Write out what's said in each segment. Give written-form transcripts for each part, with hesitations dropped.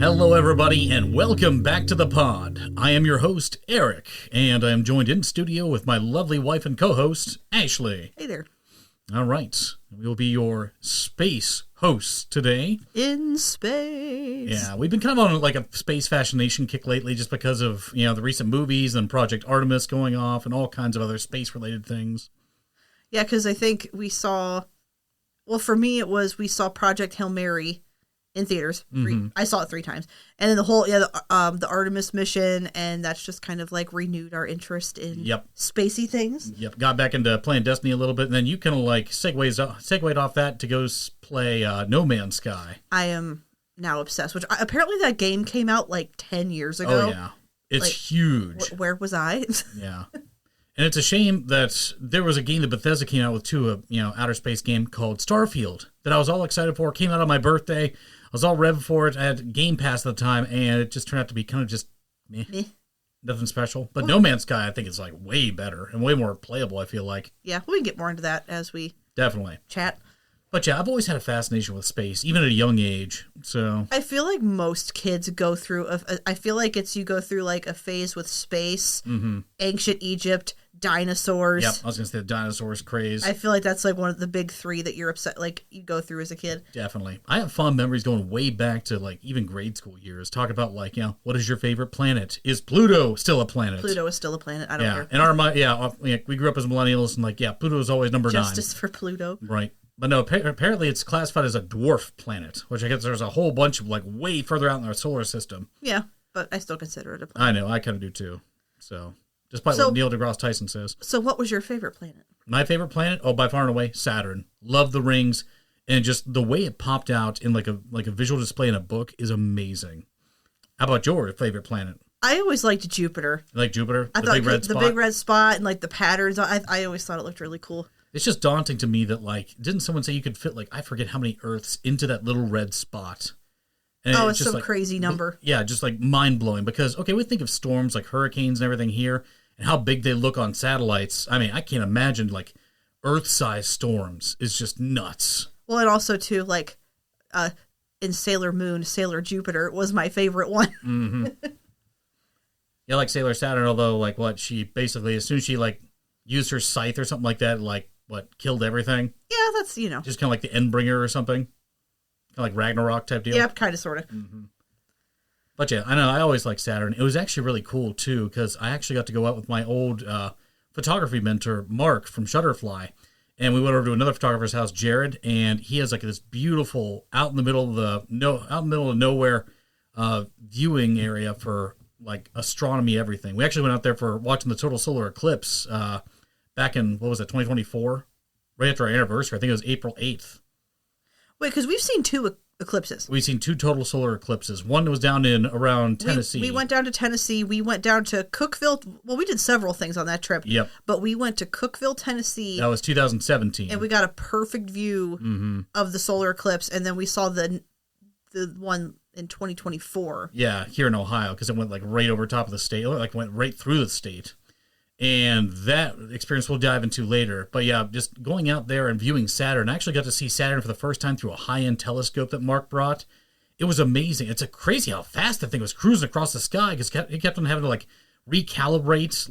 Hello, everybody, and welcome back to the pod. I am your host, Eric, and I am joined in studio with my lovely wife and co-host, Ashley. Hey there. All right, we will be your space hosts today. In space. Yeah, we've been kind of on like a space fascination kick lately just because of, the recent movies and Project Artemis going off and all kinds of other space-related things. Yeah, because I think we saw, well, for me it was we saw Project Hail Mary in theaters. I saw it 3 times. And then the Artemis mission, and that's just kind of like renewed our interest in spacey things. Yep, got back into playing Destiny a little bit, and then you kind of like segued off that to go play No Man's Sky. I am now obsessed, which apparently that game came out like 10 years ago. Oh, yeah. It's huge. Where was I? Yeah. And it's a shame that there was a game that Bethesda came out with too, outer space game called Starfield that I was all excited for. It came out on my birthday. I was all revved for it. I had Game Pass at the time, and it just turned out to be kind of just meh. Nothing special. But No Man's Sky, I think, is like way better and way more playable, I feel like. Yeah, we can get more into that as we definitely chat. But yeah, I've always had a fascination with space, even at a young age. So I feel like most kids go through, I feel like you go through like a phase with space, ancient Egypt, dinosaurs. Yep, I was going to say the dinosaurs craze. I feel like that's like one of the big 3 that you're upset, like you go through as a kid. Definitely. I have fond memories going way back to like even grade school years. Talk about like, what is your favorite planet? Is Pluto still a planet? Pluto is still a planet. I don't care. And we grew up as millennials and like, Pluto is always number 9. Justice for Pluto. Right. But no, apparently it's classified as a dwarf planet, which I guess there's a whole bunch of like way further out in our solar system. Yeah, but I still consider it a planet. I know, I kind of do too. So, despite what Neil deGrasse Tyson says. So what was your favorite planet? My favorite planet? Oh, by far and away, Saturn. Love the rings, and just the way it popped out in like a visual display in a book is amazing. How about your favorite planet? I always liked Jupiter. You like Jupiter? I thought the big red spot and like the patterns. I always thought it looked really cool. It's just daunting to me that, like, didn't someone say you could fit, like, I forget how many Earths into that little red spot? And it's some crazy number. Yeah, just, like, mind-blowing. Because, okay, we think of storms like hurricanes and everything here, and how big they look on satellites. I mean, I can't imagine, like, Earth-sized storms is just nuts. Well, and also, too, like, in Sailor Moon, Sailor Jupiter was my favorite one. Mm-hmm. Yeah, like Sailor Saturn, although, like, she basically, as soon as she, like, used her scythe or something like that, like, killed everything? Yeah, that's, just kind of like the Endbringer or something? Kind of like Ragnarok type deal? Yeah, kind of, sort of. Mm-hmm. But yeah, I know, I always liked Saturn. It was actually really cool, too, because I actually got to go out with my old photography mentor, Mark, from Shutterfly. And we went over to another photographer's house, Jared, and he has like this beautiful, out in the middle of nowhere viewing area for like astronomy, everything. We actually went out there for watching the Total Solar Eclipse back in, 2024? Right after our anniversary. I think it was April 8th. Wait, because we've seen 2 eclipses. We've seen 2 total solar eclipses. One was down in around Tennessee. We went down to Tennessee. We went down to Cookeville. Well, we did several things on that trip. Yep. But we went to Cookeville, Tennessee. That was 2017. And we got a perfect view of the solar eclipse. And then we saw the one in 2024. Yeah, here in Ohio, because it went like right over top of the state. It like went right through the state. And that experience we'll dive into later. But yeah, just going out there and viewing Saturn. I actually got to see Saturn for the first time through a high-end telescope that Mark brought. It was amazing. It's crazy how fast that thing was cruising across the sky, because it kept on having to like recalibrate,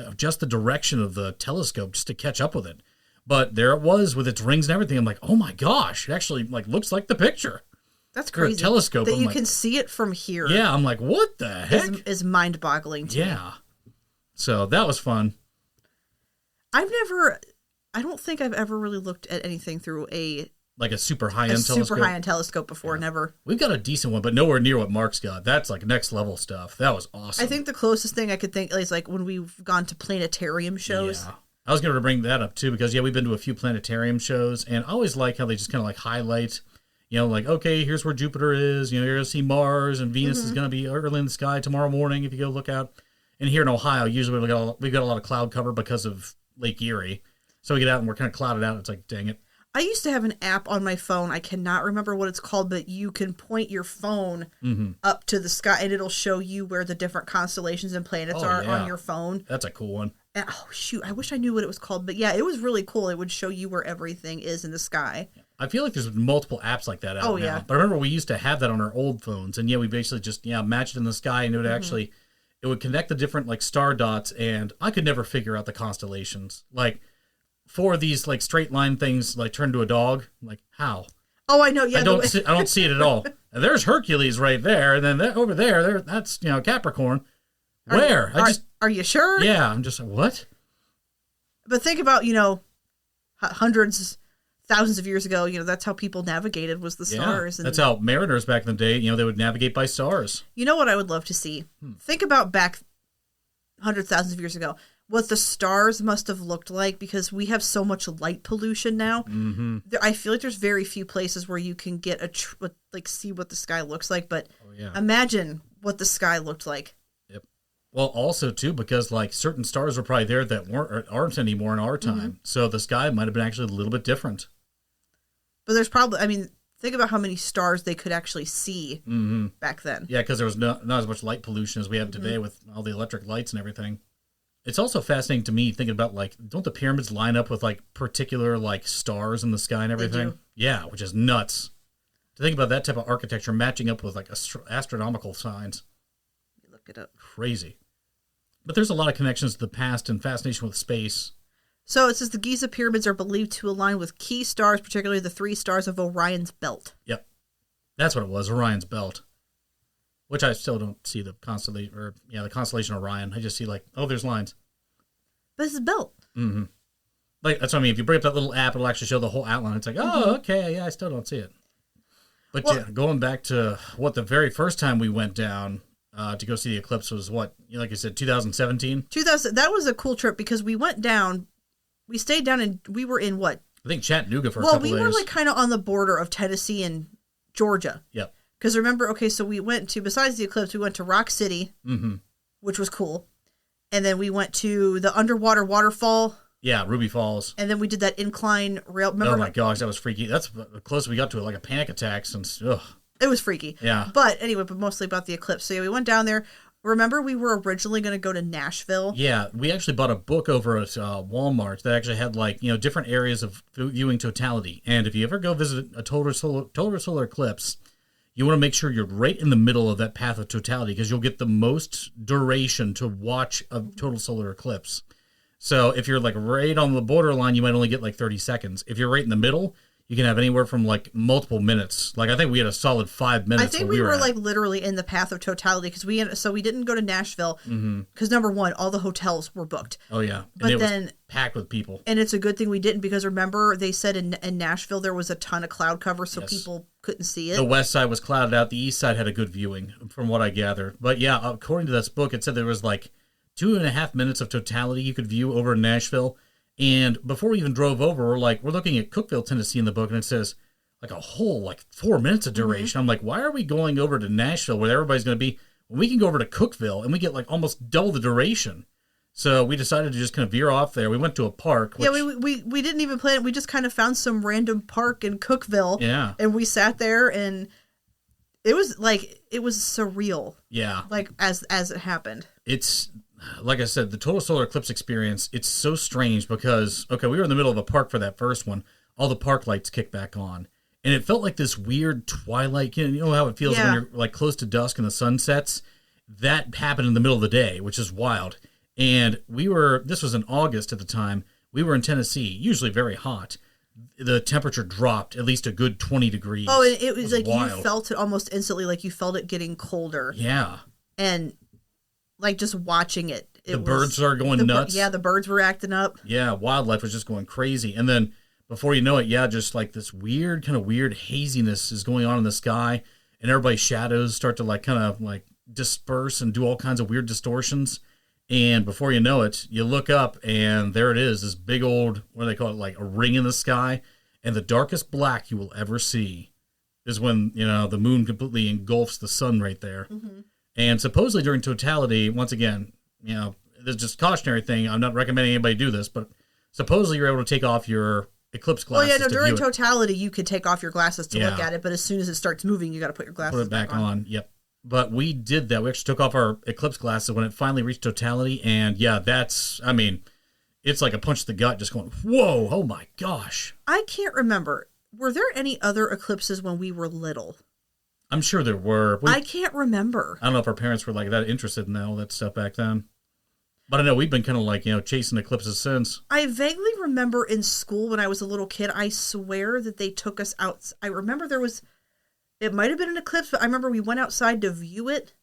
adjust the direction of the telescope just to catch up with it. But there it was with its rings and everything. I'm like, oh my gosh, it actually like looks like the picture. That's crazy. For a telescope. That you can see it from here. Yeah, I'm like, what the heck? Is mind-boggling to me. Yeah. So that was fun. I don't think I've ever really looked at anything through a super high-end telescope. Super high-end telescope before, never. We've got a decent one, but nowhere near what Mark's got. That's like next level stuff. That was awesome. I think the closest thing I could think is like when we've gone to planetarium shows. Yeah. I was going to bring that up too, because we've been to a few planetarium shows, and I always like how they just kind of like highlight, like, okay, here's where Jupiter is, you're going to see Mars, and Venus is going to be early in the sky tomorrow morning if you go look out. And here in Ohio, usually we've got a lot of cloud cover because of Lake Erie. So we get out and we're kind of clouded out. It's like, dang it. I used to have an app on my phone. I cannot remember what it's called, but you can point your phone up to the sky and it'll show you where the different constellations and planets are on your phone. That's a cool one. And, I wish I knew what it was called. But yeah, it was really cool. It would show you where everything is in the sky. I feel like there's multiple apps like that out now. Yeah. But I remember we used to have that on our old phones, and we basically just matched it in the sky, and it would actually it would connect the different like star dots, and I could never figure out the constellations. Like 4 of these like straight line things like turn to a dog. Like how? Oh, I know. Yeah, I don't see it at all. And there's Hercules right there, and then over there, that's Capricorn. Where? Are you sure? Yeah, I'm just what? But think about hundreds, thousands of years ago. That's how people navigated was the stars. And that's how mariners back in the day. They would navigate by stars. You know what I would love to see? Think about back hundreds, thousands of years ago. What the stars must have looked like, because we have so much light pollution now. Mm-hmm. I feel like there's very few places where you can get see what the sky looks like. But imagine what the sky looked like. Yep. Well, also too, because like certain stars were probably there that aren't anymore in our time, so the sky might have been actually a little bit different. But there's probably, think about how many stars they could actually see back then. Yeah, because there was not as much light pollution as we have today with all the electric lights and everything. It's also fascinating to me thinking about, like, don't the pyramids line up with, like, particular, like, stars in the sky and everything? They do. Yeah, which is nuts. To think about that type of architecture matching up with, like, astronomical signs. Look it up. Crazy. But there's a lot of connections to the past and fascination with space. So it says the Giza pyramids are believed to align with key stars, particularly the 3 stars of Orion's belt. Yep. That's what it was, Orion's belt. Which I still don't see the constellation, the constellation Orion. I just see like, oh, there's lines. But it's a belt. Mm-hmm. Like, that's what I mean. If you bring up that little app, it'll actually show the whole outline. It's like, oh, okay, I still don't see it. But going back to what the very first time we went down to go see the eclipse was what, like I said, 2017? That was a cool trip because we went down, we stayed down, and we were in what? I think Chattanooga for a couple days. Well, we were like kind of on the border of Tennessee and Georgia. Yep. Because remember, so we went to, besides the eclipse, we went to Rock City, which was cool. And then we went to the underwater waterfall. Yeah, Ruby Falls. And then we did that incline rail. Remember? Oh my gosh, that was freaky. That's the closest we got to it, like a panic attack since, ugh. It was freaky. Yeah. But anyway, mostly about the eclipse. So we went down there. Remember, we were originally going to go to Nashville? Yeah, we actually bought a book over at Walmart that actually had different areas of viewing totality. And if you ever go visit a total solar eclipse, you want to make sure you're right in the middle of that path of totality because you'll get the most duration to watch a total solar eclipse. So if you're like right on the borderline, you might only get like 30 seconds. If you're right in the middle, you can have anywhere from like multiple minutes. Like I think we had a solid 5 minutes. I think we were like literally in the path of totality because we didn't go to Nashville because number one, all the hotels were booked. Oh yeah, but and then was packed with people. And it's a good thing we didn't because remember they said in Nashville there was a ton of cloud cover, so people couldn't see it. The west side was clouded out. The east side had a good viewing, from what I gathered. But yeah, according to this book, it said there was like 2.5 minutes of totality you could view over in Nashville. And before we even drove over, we're looking at Cookeville, Tennessee in the book, and it says like a whole 4 minutes of duration. I'm like, why are we going over to Nashville where everybody's going to be when we can go over to Cookeville and we get like almost double the duration? So we decided to just kind of veer off there. We went to a park. Which, we didn't even plan it. We just kind of found some random park in Cookeville. Yeah. And we sat there and it was surreal. Yeah. Like as it happened. It's like I said, the total solar eclipse experience, it's so strange because, we were in the middle of a park for that first one. All the park lights kicked back on. And it felt like this weird twilight. You know how it feels when you're like close to dusk and the sun sets? That happened in the middle of the day, which is wild. And this was in August at the time. We were in Tennessee, usually very hot. The temperature dropped at least a good 20 degrees. Oh, and it was like wild. You felt it almost instantly, like you felt it getting colder. Yeah. And like just watching it. The birds are going nuts. Yeah, the birds were acting up. Yeah, wildlife was just going crazy. And then before you know it, just like this weird haziness is going on in the sky. And everybody's shadows start to disperse and do all kinds of weird distortions. And before you know it, you look up and there it is, this big old, what do they call it, like a ring in the sky. And the darkest black you will ever see is when, the moon completely engulfs the sun right there. Mm-hmm. And supposedly during totality, once again, there's just a cautionary thing. I'm not recommending anybody do this, but supposedly you're able to take off your eclipse glasses. Oh, yeah, no, during totality, you could take off your glasses to look at it, but as soon as it starts moving, you got to put your glasses back on. Yep. But we did that. We actually took off our eclipse glasses when it finally reached totality. And it's like a punch to the gut just going, whoa, oh my gosh. I can't remember. were there any other eclipses when we were little? I'm sure there were. I can't remember. I don't know if our parents were like that interested in all that stuff back then. But I know we've been kind of like, chasing eclipses since. I vaguely remember in school when I was a little kid, I swear that they took us out. I remember it might have been an eclipse, but I remember we went outside to view it.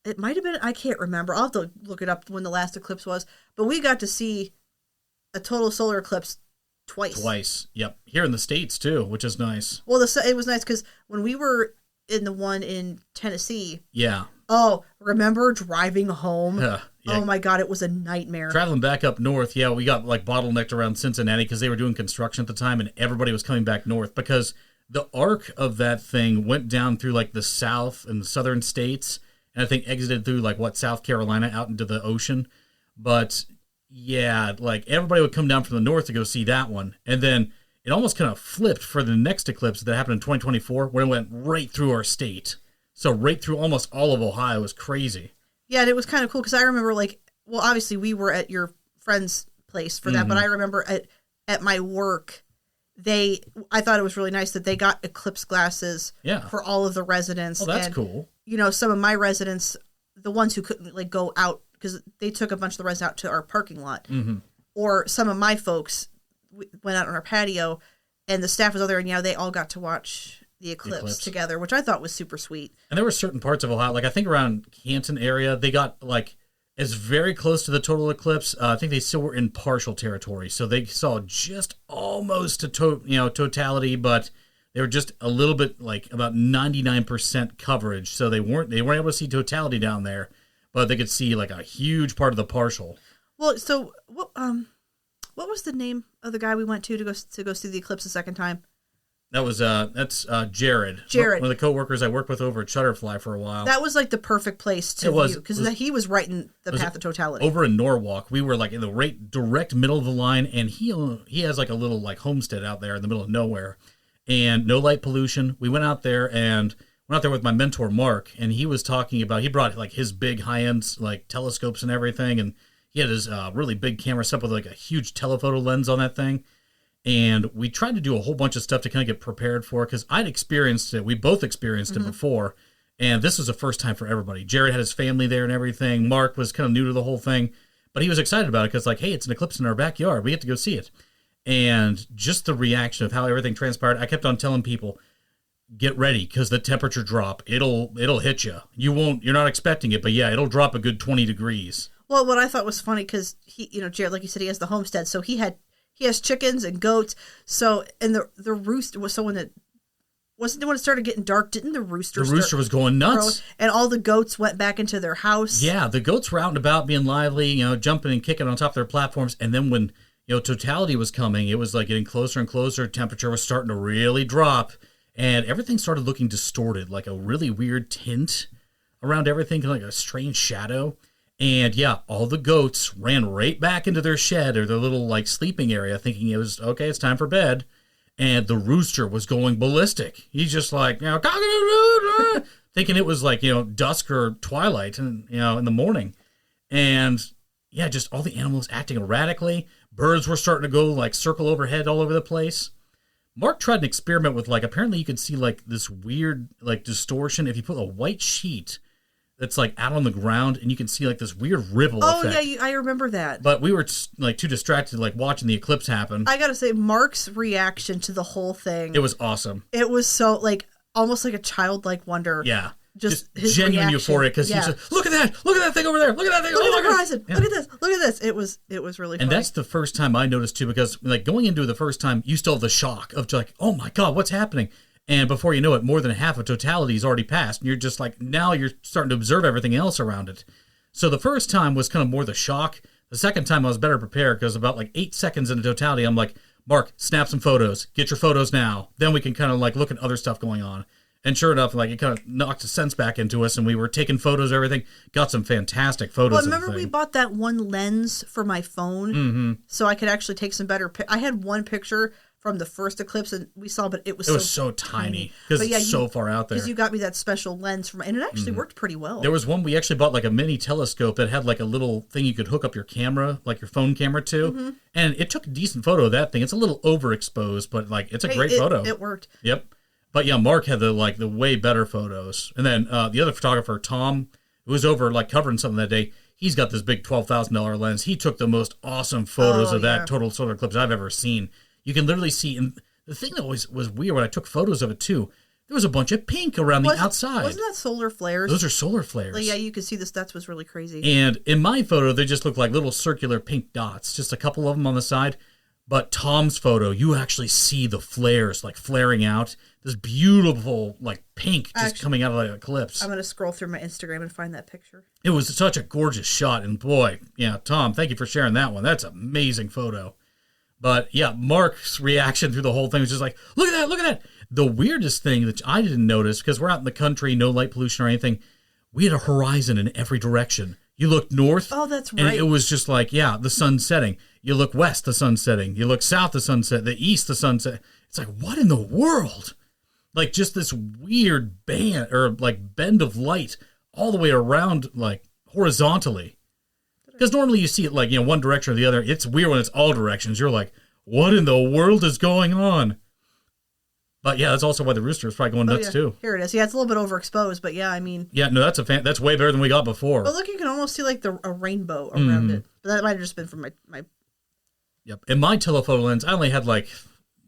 It might have been, I can't remember. I'll have to look it up when the last eclipse was. But we got to see a total solar eclipse twice. Yep. Here in the States, too, which is nice. Well, it was nice because when we were in the one in Tennessee. Yeah. Oh, remember driving home? Yeah. Oh, my God, it was a nightmare. Traveling back up north, we got like bottlenecked around Cincinnati because they were doing construction at the time and everybody was coming back north because the arc of that thing went down through like the south and the southern states and I think exited through like South Carolina out into the ocean. But yeah, like everybody would come down from the north to go see that one. And then it almost kind of flipped for the next eclipse that happened in 2024 when it went right through our state. So right through almost all of Ohio. It was crazy. Yeah, and it was kind of cool because I remember obviously we were at your friend's place for that, but I remember at my work, I thought it was really nice that they got eclipse glasses for all of the residents. Oh, that's cool. Some of my residents, the ones who couldn't go out because they took a bunch of the residents out to our parking lot, or some of my folks went out on our patio, and the staff was out there, and they all got to watch the eclipse together, which I thought was super sweet. And there were certain parts of Ohio, like I think around Canton area, they got like as very close to the total eclipse. I think they still were in partial territory, so they saw just almost to totality, but they were just a little bit like about 99% coverage. So they weren't able to see totality down there, but they could see like a huge part of the partial. Well, so what was the name of the guy we went to go see the eclipse the second time? That was that's Jared. Jared, one of the coworkers I worked with over at Shutterfly for a while. That was like the perfect place to view because he was right in the path of totality. Over in Norwalk, we were like in the direct middle of the line, and he has like a little like homestead out there in the middle of nowhere, and no light pollution. We went out there with my mentor Mark, and he was talking about he brought like his big high end like telescopes and everything, and he had his really big camera set up with like a huge telephoto lens on that thing. And we tried to do a whole bunch of stuff to kind of get prepared for it because I'd experienced it. We both experienced it before. And this was the first time for everybody. Jared had his family there and everything. Mark was kind of new to the whole thing. But he was excited about it because, like, hey, it's an eclipse in our backyard. We get to go see it. And just the reaction of how everything transpired, I kept on telling people, get ready because the temperature drop. It'll hit you. You're not expecting it, but yeah, it'll drop a good 20 degrees. Well, what I thought was funny because Jared, like you said, he has the homestead. So he has chickens and goats. So, and the rooster was when it started getting dark. Didn't the rooster? The rooster was going nuts, and all the goats went back into their house. Yeah, the goats were out and about, being lively, jumping and kicking on top of their platforms. And then when totality was coming, it was like getting closer and closer. Temperature was starting to really drop, and everything started looking distorted, like a really weird tint around everything, like a strange shadow. And yeah, all the goats ran right back into their shed or their little like sleeping area thinking it was, okay, it's time for bed. And the rooster was going ballistic. He's just like, thinking it was like, dusk or twilight and, in the morning. And yeah, just all the animals acting erratically. Birds were starting to go like circle overhead all over the place. Mark tried an experiment with like, apparently you could see like this weird like distortion if you put a white sheet that's like out on the ground and you can see like this weird ripple effect. Oh yeah, I remember that. But we were like too distracted like watching the eclipse happen. I gotta say, Mark's reaction to the whole thing. It was awesome. It was so like almost like a childlike wonder. Yeah. Just his genuine reaction. euphoria because he was like, look at that thing over there, look at that thing, look at the horizon, look at this. It was really funny. And that's the first time I noticed too, because like going into it the first time, you still have the shock of like, oh my God, what's happening? And before you know it, more than half of totality is already passed. And you're just like, now you're starting to observe everything else around it. So the first time was kind of more the shock. The second time I was better prepared because about like 8 seconds into totality, I'm like, Mark, snap some photos. Get your photos now. Then we can kind of like look at other stuff going on. And sure enough, like it kind of knocked a sense back into us and we were taking photos, everything. Got some fantastic photos. Well, remember we bought that one lens for my phone so I could actually take some better I had one picture from the first eclipse and we saw, but it was so tiny because it's so far out there. Because you got me that special lens and it actually worked pretty well. There was one we actually bought like a mini telescope that had like a little thing you could hook up your camera, like your phone camera to, and it took a decent photo of that thing. It's a little overexposed, but like it's a great photo. It worked. Yep. But yeah, Mark had the way better photos, and then the other photographer, Tom, who was over like covering something that day. He's got this big $12,000 lens. He took the most awesome photos of that total solar eclipse I've ever seen. You can literally see, and the thing that was weird when I took photos of it too, there was a bunch of pink around the outside. Wasn't that solar flares? Those are solar flares. Like, yeah, you could see the stats was really crazy. And in my photo, they just look like little circular pink dots, just a couple of them on the side. But Tom's photo, you actually see the flares like flaring out. This beautiful like pink just coming out of the eclipse. I'm going to scroll through my Instagram and find that picture. It was such a gorgeous shot. And boy, yeah, Tom, thank you for sharing that one. That's an amazing photo. But yeah, Mark's reaction through the whole thing was just like, look at that, look at that. The weirdest thing that I didn't notice, because we're out in the country, no light pollution or anything, we had a horizon in every direction. You look north. Oh, that's right. And it was just like, yeah, the sun's setting. You look west, the sun's setting. You look south, the sunset. The east, the sunset. It's like, what in the world? Like just this weird band or like bend of light all the way around, like horizontally. Because normally you see it like, one direction or the other. It's weird when it's all directions. You're like, what in the world is going on? But yeah, that's also why the rooster is probably going nuts too. Here it is. Yeah, it's a little bit overexposed, but yeah, I mean. Yeah, no, that's way better than we got before. But look, you can almost see like a rainbow around it. But that might have just been from my. Yep. In my telephoto lens, I only had like,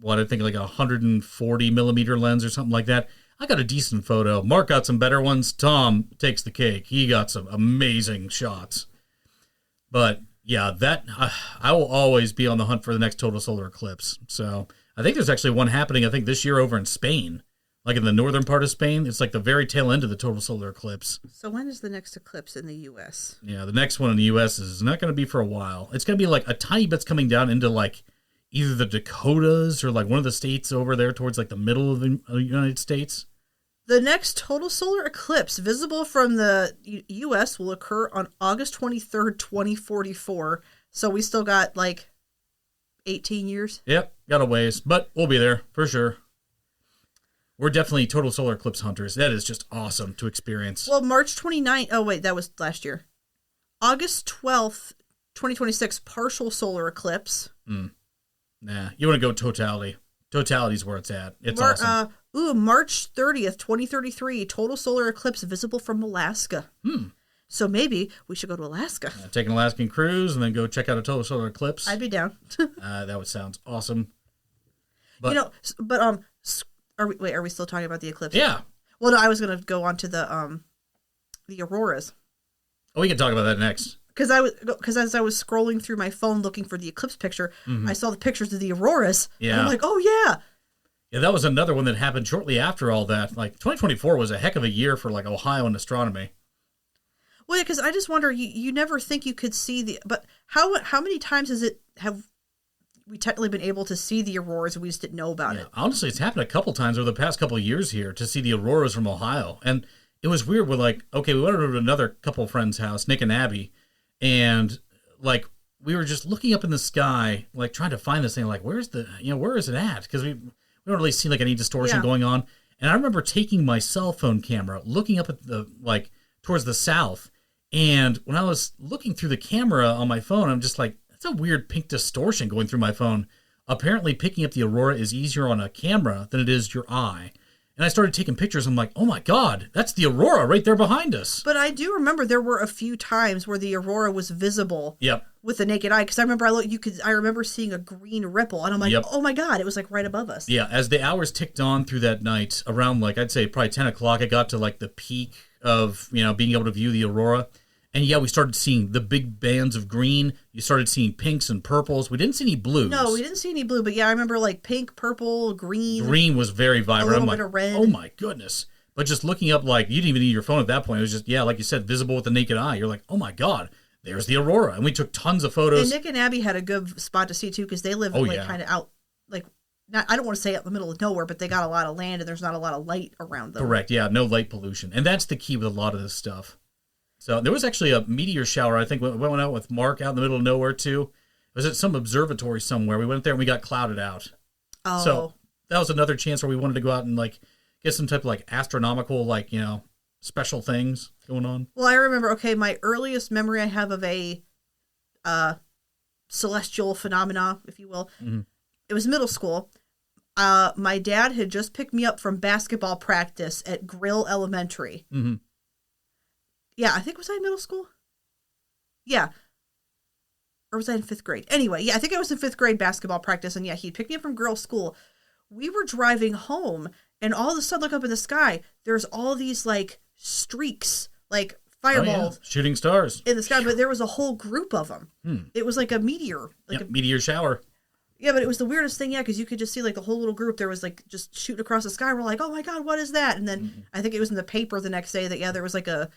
I think like a 140 millimeter lens or something like that. I got a decent photo. Mark got some better ones. Tom takes the cake. He got some amazing shots. But yeah, that I will always be on the hunt for the next total solar eclipse. So I think there's actually one happening, I think this year over in Spain, like in the northern part of Spain. It's like the very tail end of the total solar eclipse. So when is the next eclipse in the U.S.? Yeah, the next one in the U.S. is not going to be for a while. It's going to be like a tiny bit's coming down into like either the Dakotas or like one of the states over there towards like the middle of the United States. The next total solar eclipse visible from the U.S. will occur on August 23rd, 2044. So we still got like 18 years. Yep, got a ways, but we'll be there for sure. We're definitely total solar eclipse hunters. That is just awesome to experience. Well, March 29th. Oh, wait, that was last year. August 12th, 2026, partial solar eclipse. Nah, you want to go totality. Totality's where it's at. It's awesome. March 30th, 2033, total solar eclipse visible from Alaska. So maybe we should go to Alaska. Take an Alaskan cruise and then go check out a total solar eclipse. I'd be down. That would sound awesome. But, are we still talking about the eclipse? Yeah. Well, no, I was going to go on to the auroras. Oh, we can talk about that next. Because as I was scrolling through my phone looking for the eclipse picture, I saw the pictures of the auroras. Yeah. And I'm like, oh yeah. Yeah, that was another one that happened shortly after all that. Like 2024 was a heck of a year for like Ohio and astronomy. Well, yeah, because I just wonder, you never think you could see but how many times have we technically been able to see the auroras and we just didn't know about it? Honestly, it's happened a couple times over the past couple of years here to see the auroras from Ohio. And it was weird. We're like, okay, we went over to another couple of friends' house, Nick and Abby, and like we were just looking up in the sky, like trying to find this thing, like where is it at? Because we don't really see like any distortion going on. And I remember taking my cell phone camera, looking up at the towards the south, and when I was looking through the camera on my phone, I'm just like, that's a weird pink distortion going through my phone. Apparently, picking up the aurora is easier on a camera than it is your eye. And I started taking pictures. I'm like, oh my God, that's the aurora right there behind us. But I do remember there were a few times where the aurora was visible. Yep. With the naked eye, because I remember seeing a green ripple, and I'm like, oh my God, it was like right above us. Yeah, as the hours ticked on through that night, around like I'd say probably 10 o'clock, I got to like the peak of being able to view the aurora. And yeah, we started seeing the big bands of green. You started seeing pinks and purples. We didn't see any blues. No, we didn't see any blue. But yeah, I remember like pink, purple, green. Green was very vibrant. A little bit of red. Oh my goodness. But just looking up, like, you didn't even need your phone at that point. It was just, like you said, visible with the naked eye. You're like, oh my God, there's the aurora. And we took tons of photos. And Nick and Abby had a good spot to see too, because they live kind of out, like, I don't want to say out in the middle of nowhere, but they got a lot of land and there's not a lot of light around them. Correct. Yeah, no light pollution. And that's the key with a lot of this stuff. So there was actually a meteor shower, I think, we went out with Mark out in the middle of nowhere, too. It was at some observatory somewhere. We went there and we got clouded out. Oh. So that was another chance where we wanted to go out and like get some type of like astronomical, like, special things going on. Well, I remember, my earliest memory I have of a celestial phenomena, if you will, it was middle school. My dad had just picked me up from basketball practice at Grill Elementary. Mm-hmm. Yeah, I think, was I in middle school? Yeah. Or was I in 5th grade? Anyway, yeah, I think I was in 5th grade basketball practice, and yeah, he picked me up from girls' school. We were driving home, and all of a sudden, look up in the sky, there's all these, like, streaks, like fireballs. Shooting stars. In the sky, but there was a whole group of them. It was like a meteor. Like a meteor shower. Yeah, but it was the weirdest thing, because you could just see, like, the whole little group, there was, like, just shooting across the sky. We're like, oh, my God, what is that? And then I think it was in the paper the next day that, yeah, there was, like, a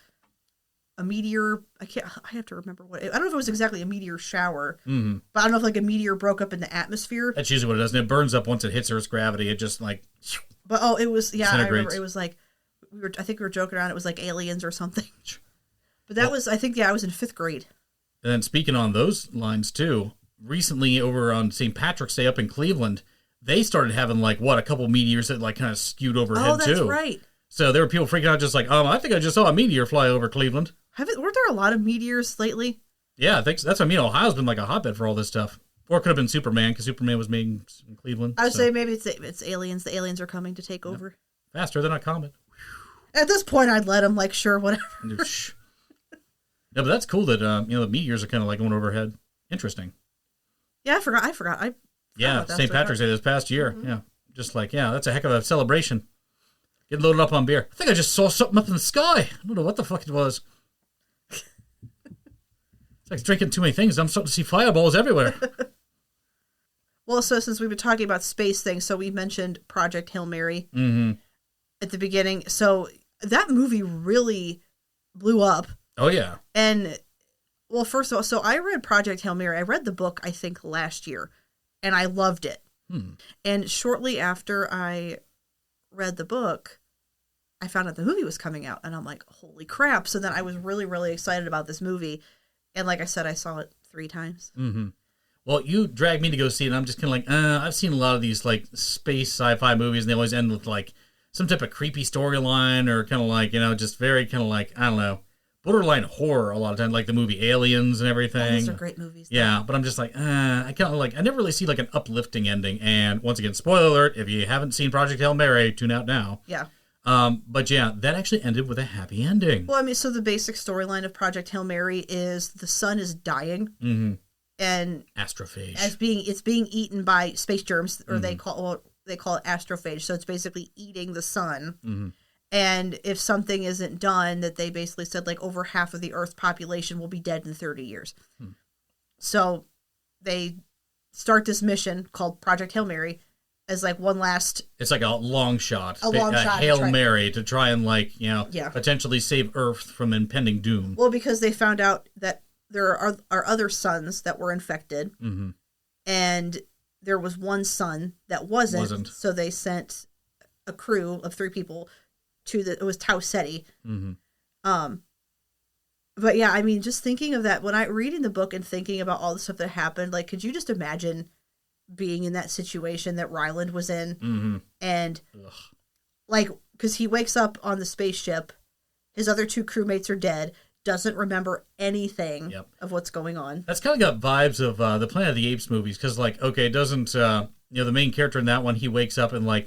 meteor. I have to remember what. I don't know if it was exactly a meteor shower, but I don't know if, like, a meteor broke up in the atmosphere. That's usually what it does, and it burns up once it hits Earth's gravity. It just, like, But, it was, yeah, I remember it was, like, I think we were joking around, it was, like, aliens or something. But that was, I think, I was in 5th grade. And then speaking on those lines, too, recently over on St. Patrick's Day up in Cleveland, they started having, like, a couple meteors that, like, kind of skewed overhead, too. Oh, that's right. So there were people freaking out just like, I think I just saw a meteor fly over Cleveland. Weren't there a lot of meteors lately? Yeah, I think so. That's what I mean. Ohio's been like a hotbed for all this stuff. Or it could have been Superman, because Superman was made in Cleveland. I would say maybe it's aliens. The aliens are coming to take over. Faster than a comet. At this point, I'd let them, like, sure, whatever. Yeah, but that's cool that, the meteors are kind of like going overhead. Interesting. Yeah, I forgot. Yeah, St. Patrick's Day this past year. Yeah. Just like, that's a heck of a celebration. Get loaded up on beer. I think I just saw something up in the sky. I don't know what the fuck it was. It's like drinking too many things. I'm starting to see fireballs everywhere. Well, so since we've been talking about space things, so we mentioned Project Hail Mary at the beginning. So that movie really blew up. Oh, yeah. And, well, first of all, so I read Project Hail Mary. I read the book, I think, last year, and I loved it. And shortly after I read the book, I found out the movie was coming out, and I'm like, holy crap. So then I was really, really excited about this movie. And like I said, I saw it 3 times. Well, you dragged me to go see it, and I'm just kind of like, I've seen a lot of these, like, space sci-fi movies, and they always end with, like, some type of creepy storyline, or kind of like, just very kind of like, I don't know, borderline horror a lot of times, like the movie Aliens and everything. Oh, those are great movies. Yeah, but I'm just like, I kind of like, I never really see, like, an uplifting ending. And once again, spoiler alert, if you haven't seen Project Hail Mary, tune out now. Yeah. But yeah, that actually ended with a happy ending. Well, I mean, so the basic storyline of Project Hail Mary is the sun is dying, and astrophage, it's being eaten by space germs, or they call it astrophage. So it's basically eating the sun. And if something isn't done, that they basically said, like, over half of the Earth's population will be dead in 30 years. So they start this mission called Project Hail Mary as, like, one last... It's like a long shot. A long shot. Hail Mary to try and, like, potentially save Earth from impending doom. Well, because they found out that there are other suns that were infected. And there was one sun that wasn't. So they sent a crew of 3 people it was Tau Ceti. But yeah, I mean, just thinking of that, when I reading the book and thinking about all the stuff that happened, like, could you just imagine being in that situation that Ryland was in? And like, because he wakes up on the spaceship, his other 2 crewmates are dead, doesn't remember anything of what's going on. That's kind of got vibes of the Planet of the Apes movies, because, like, okay, it doesn't, the main character in that one, he wakes up and, like,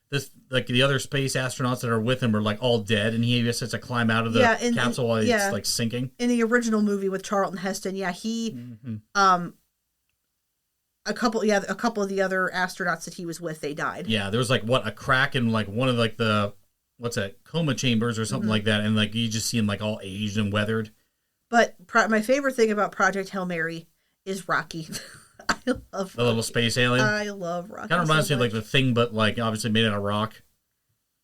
this, like, the other space astronauts that are with him are, like, all dead, and he just has to climb out of the capsule while it's, like, sinking. In the original movie with Charlton Heston, he, a couple of the other astronauts that he was with, they died. Yeah, there was, like, a crack in, like, one of, like, the, coma chambers or something like that, and, like, you just see him, like, all aged and weathered. But my favorite thing about Project Hail Mary is Rocky. I love Rocky. The little space alien? I love Rocky. Kind of reminds me of, like, the Thing, but, like, obviously made out of rock.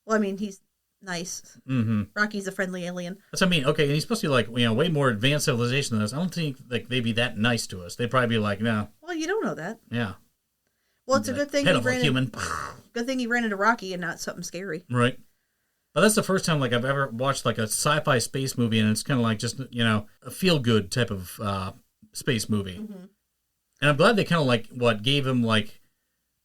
Well, I mean, he's nice. Rocky's a friendly alien. That's what I mean. Okay, and he's supposed to be, like, way more advanced civilization than us. I don't think, like, they'd be that nice to us. They'd probably be like, no. Well, you don't know that. Yeah. Well, it's a good thing good thing he ran into Rocky and not something scary. Right. But that's the first time, like, I've ever watched, like, a sci-fi space movie, and it's kind of like just, a feel-good type of space movie. And I'm glad they kind of, like, gave him, like,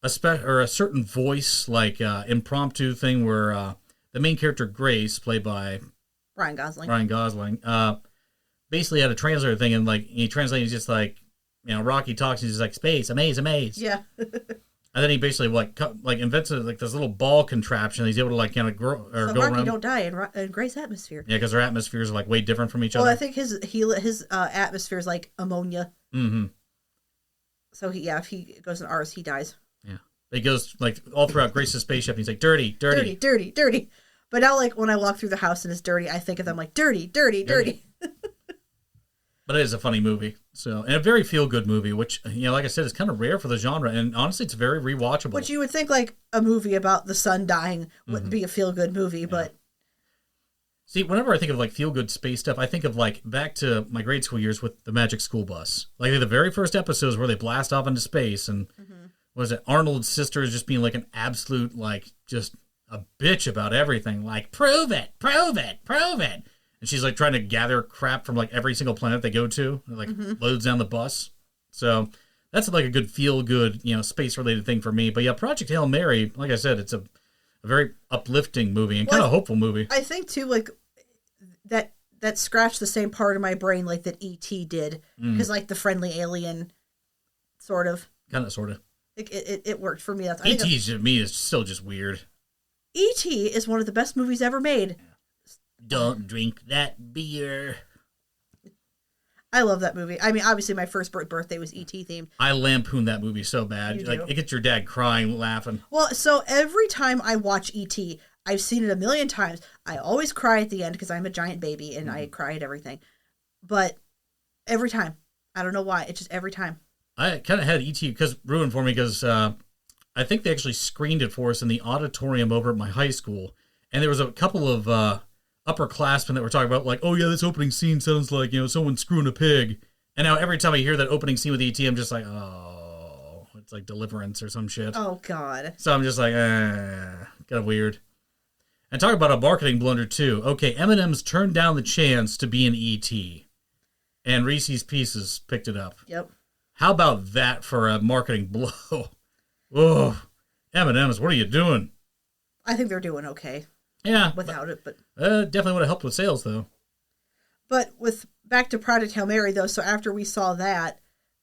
a certain voice, like impromptu thing where the main character Grace, played by Ryan Gosling, basically had a translator thing, and like he translates just like Rocky talks, he's just like space, amaze. Yeah. And then he basically like invents like this little ball contraption. He's able to like kind of grow or so go Rocky around. don't die in Gray's atmosphere. Yeah, because their atmospheres are like way different from each other. Well, I think his atmosphere is like ammonia. Mm-hmm. So if he goes in ours, he dies. Yeah, he goes like all throughout Grace's spaceship. And he's like dirty. But now, like when I walk through the house and it's dirty, I think of them like dirty. But it is a funny movie. So, and a very feel-good movie, which, like I said, is kind of rare for the genre. And honestly, it's very rewatchable. Which you would think like a movie about the sun dying wouldn't be a feel-good movie, but... See, whenever I think of like feel-good space stuff, I think of like back to my grade school years with the Magic School Bus. Like the very first episodes where they blast off into space and was it Arnold's sister is just being like an absolute, like, just a bitch about everything. Like, prove it. And she's like trying to gather crap from like every single planet they go to, and, like loads down the bus. So that's like a good feel-good, space-related thing for me. But yeah, Project Hail Mary, like I said, it's a very uplifting movie and kind of hopeful movie. I think too, like that scratched the same part of my brain like that E.T. did, because like the friendly alien, sort of. It worked for me. E.T. to me is still just weird. E.T. is one of the best movies ever made. Don't drink that beer. I love that movie. I mean, obviously, my first birthday was E.T. themed. I lampoon that movie so bad. Like, it gets your dad crying, laughing. Well, so every time I watch E.T., I've seen it a million times. I always cry at the end because I'm a giant baby and I cry at everything. But every time. I don't know why. It's just every time. I kind of had E.T. ruined for me because I think they actually screened it for us in the auditorium over at my high school. And there was a couple of... upperclassmen that were talking about, like, oh yeah, this opening scene sounds like, someone screwing a pig. And now every time I hear that opening scene with E.T., I'm just like, oh, it's like Deliverance or some shit. Oh, God. So I'm just like, kind of weird. And talk about a marketing blunder, too. Okay, M&M's turned down the chance to be an E.T., and Reese's Pieces picked it up. Yep. How about that for a marketing blow? Oh, M&M's, what are you doing? I think they're doing okay. Yeah. Without it, but... definitely would have helped with sales, though. But back to Project Hail Mary, though, so after we saw that,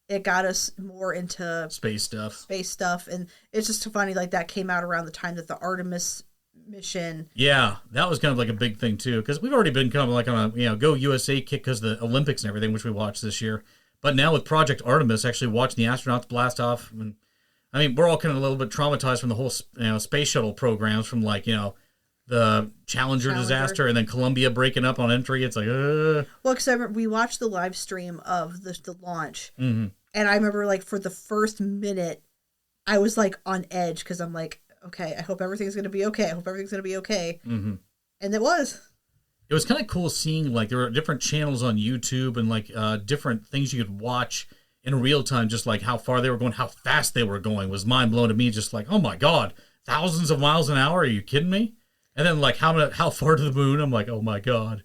it got us more into... Space stuff. And it's just funny, like, that came out around the time that the Artemis mission... Yeah, that was kind of like a big thing, too, because we've already been kind of like on a, Go USA kick because of the Olympics and everything, which we watched this year. But now with Project Artemis, actually watching the astronauts blast off, and I mean, we're all kind of a little bit traumatized from the whole, space shuttle programs from, like, the Challenger disaster and then Columbia breaking up on entry. It's like, Well, because I remember we watched the live stream of the launch, and I remember, like, for the first minute, I was, like, on edge because I'm like, okay, I hope everything's going to be okay. And it was. It was kind of cool seeing, like, there were different channels on YouTube and, like, different things you could watch in real time, just, like, how far they were going, how fast they were going was mind-blowing to me, just like, oh, my God, thousands of miles an hour? Are you kidding me? And then, like, how far to the moon? I'm like, oh, my God.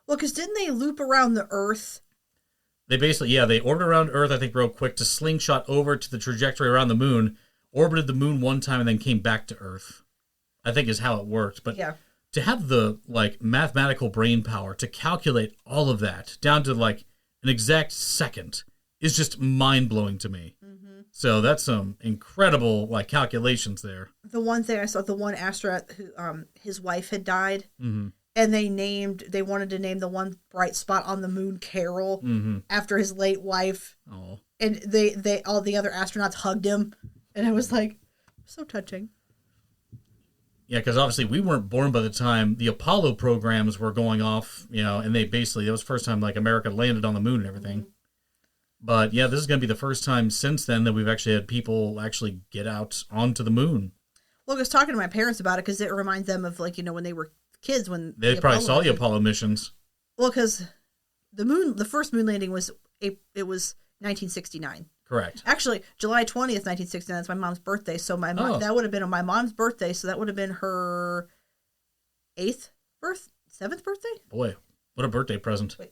Well, because didn't they loop around the Earth? They basically, they orbited around Earth, I think, real quick to slingshot over to the trajectory around the moon, orbited the moon one time, and then came back to Earth, I think is how it worked. But to have the, like, mathematical brain power to calculate all of that down to, like, an exact second is just mind-blowing to me. So that's some incredible, like, calculations there. The one thing I saw, the one astronaut who his wife had died, and they wanted to name the one bright spot on the moon Carol after his late wife. Oh. And they all the other astronauts hugged him, and it was like so touching. Yeah, because obviously we weren't born by the time the Apollo programs were going off, and they basically, it was the first time, like, America landed on the moon and everything. But, yeah, this is going to be the first time since then that we've actually had people actually get out onto the moon. Well, I was talking to my parents about it because it reminds them of, like, when they were kids. When they probably saw the Apollo missions. Well, because the first moon landing was 1969. Correct. Actually, July 20th, 1969 is my mom's birthday. So that would have been on my mom's birthday. So that would have been her 7th birthday? Boy, what a birthday present. Wait.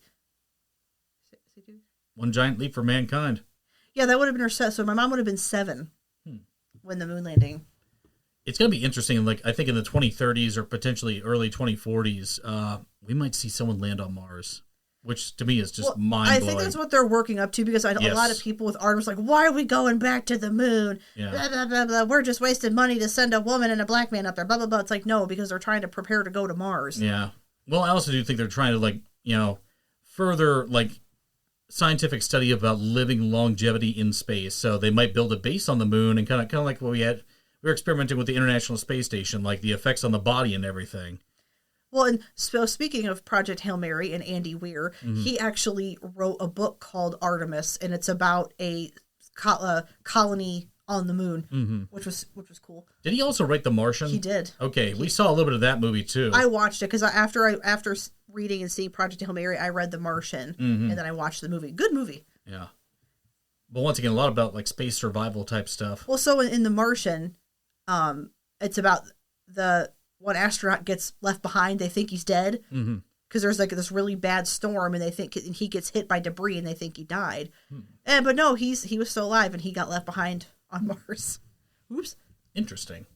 One giant leap for mankind. Yeah, that would have been her set. So my mom would have been 7 when the moon landing. It's going to be interesting. Like, I think in the 2030s or potentially early 2040s, we might see someone land on Mars, which to me is just mind-blowing. I think that's what they're working up to, because a lot of people with Artemis like, why are we going back to the moon? Yeah. Blah, blah, blah, blah. We're just wasting money to send a woman and a black man up there. Blah, blah, blah. It's like, no, because they're trying to prepare to go to Mars. Yeah. Well, I also do think they're trying to, like, further, like, scientific study about living longevity in space. So they might build a base on the moon, and kind of like what we were experimenting with the International Space Station, like the effects on the body and everything. Well, and so speaking of Project Hail Mary and Andy Weir, he actually wrote a book called Artemis, and it's about a colony on the moon, which was cool. Did he also write The Martian? He did. Okay, we saw a little bit of that movie too. I watched it because after reading and seeing Project Hail Mary, I read The Martian, and then I watched the movie. Good movie. Yeah. But once again, a lot about like space survival type stuff. Well, so in The Martian, it's about one astronaut gets left behind. They think he's dead because there's like this really bad storm, and they think he gets hit by debris, and they think he died. But no, he was still alive, and he got left behind on Mars. Oops. Interesting.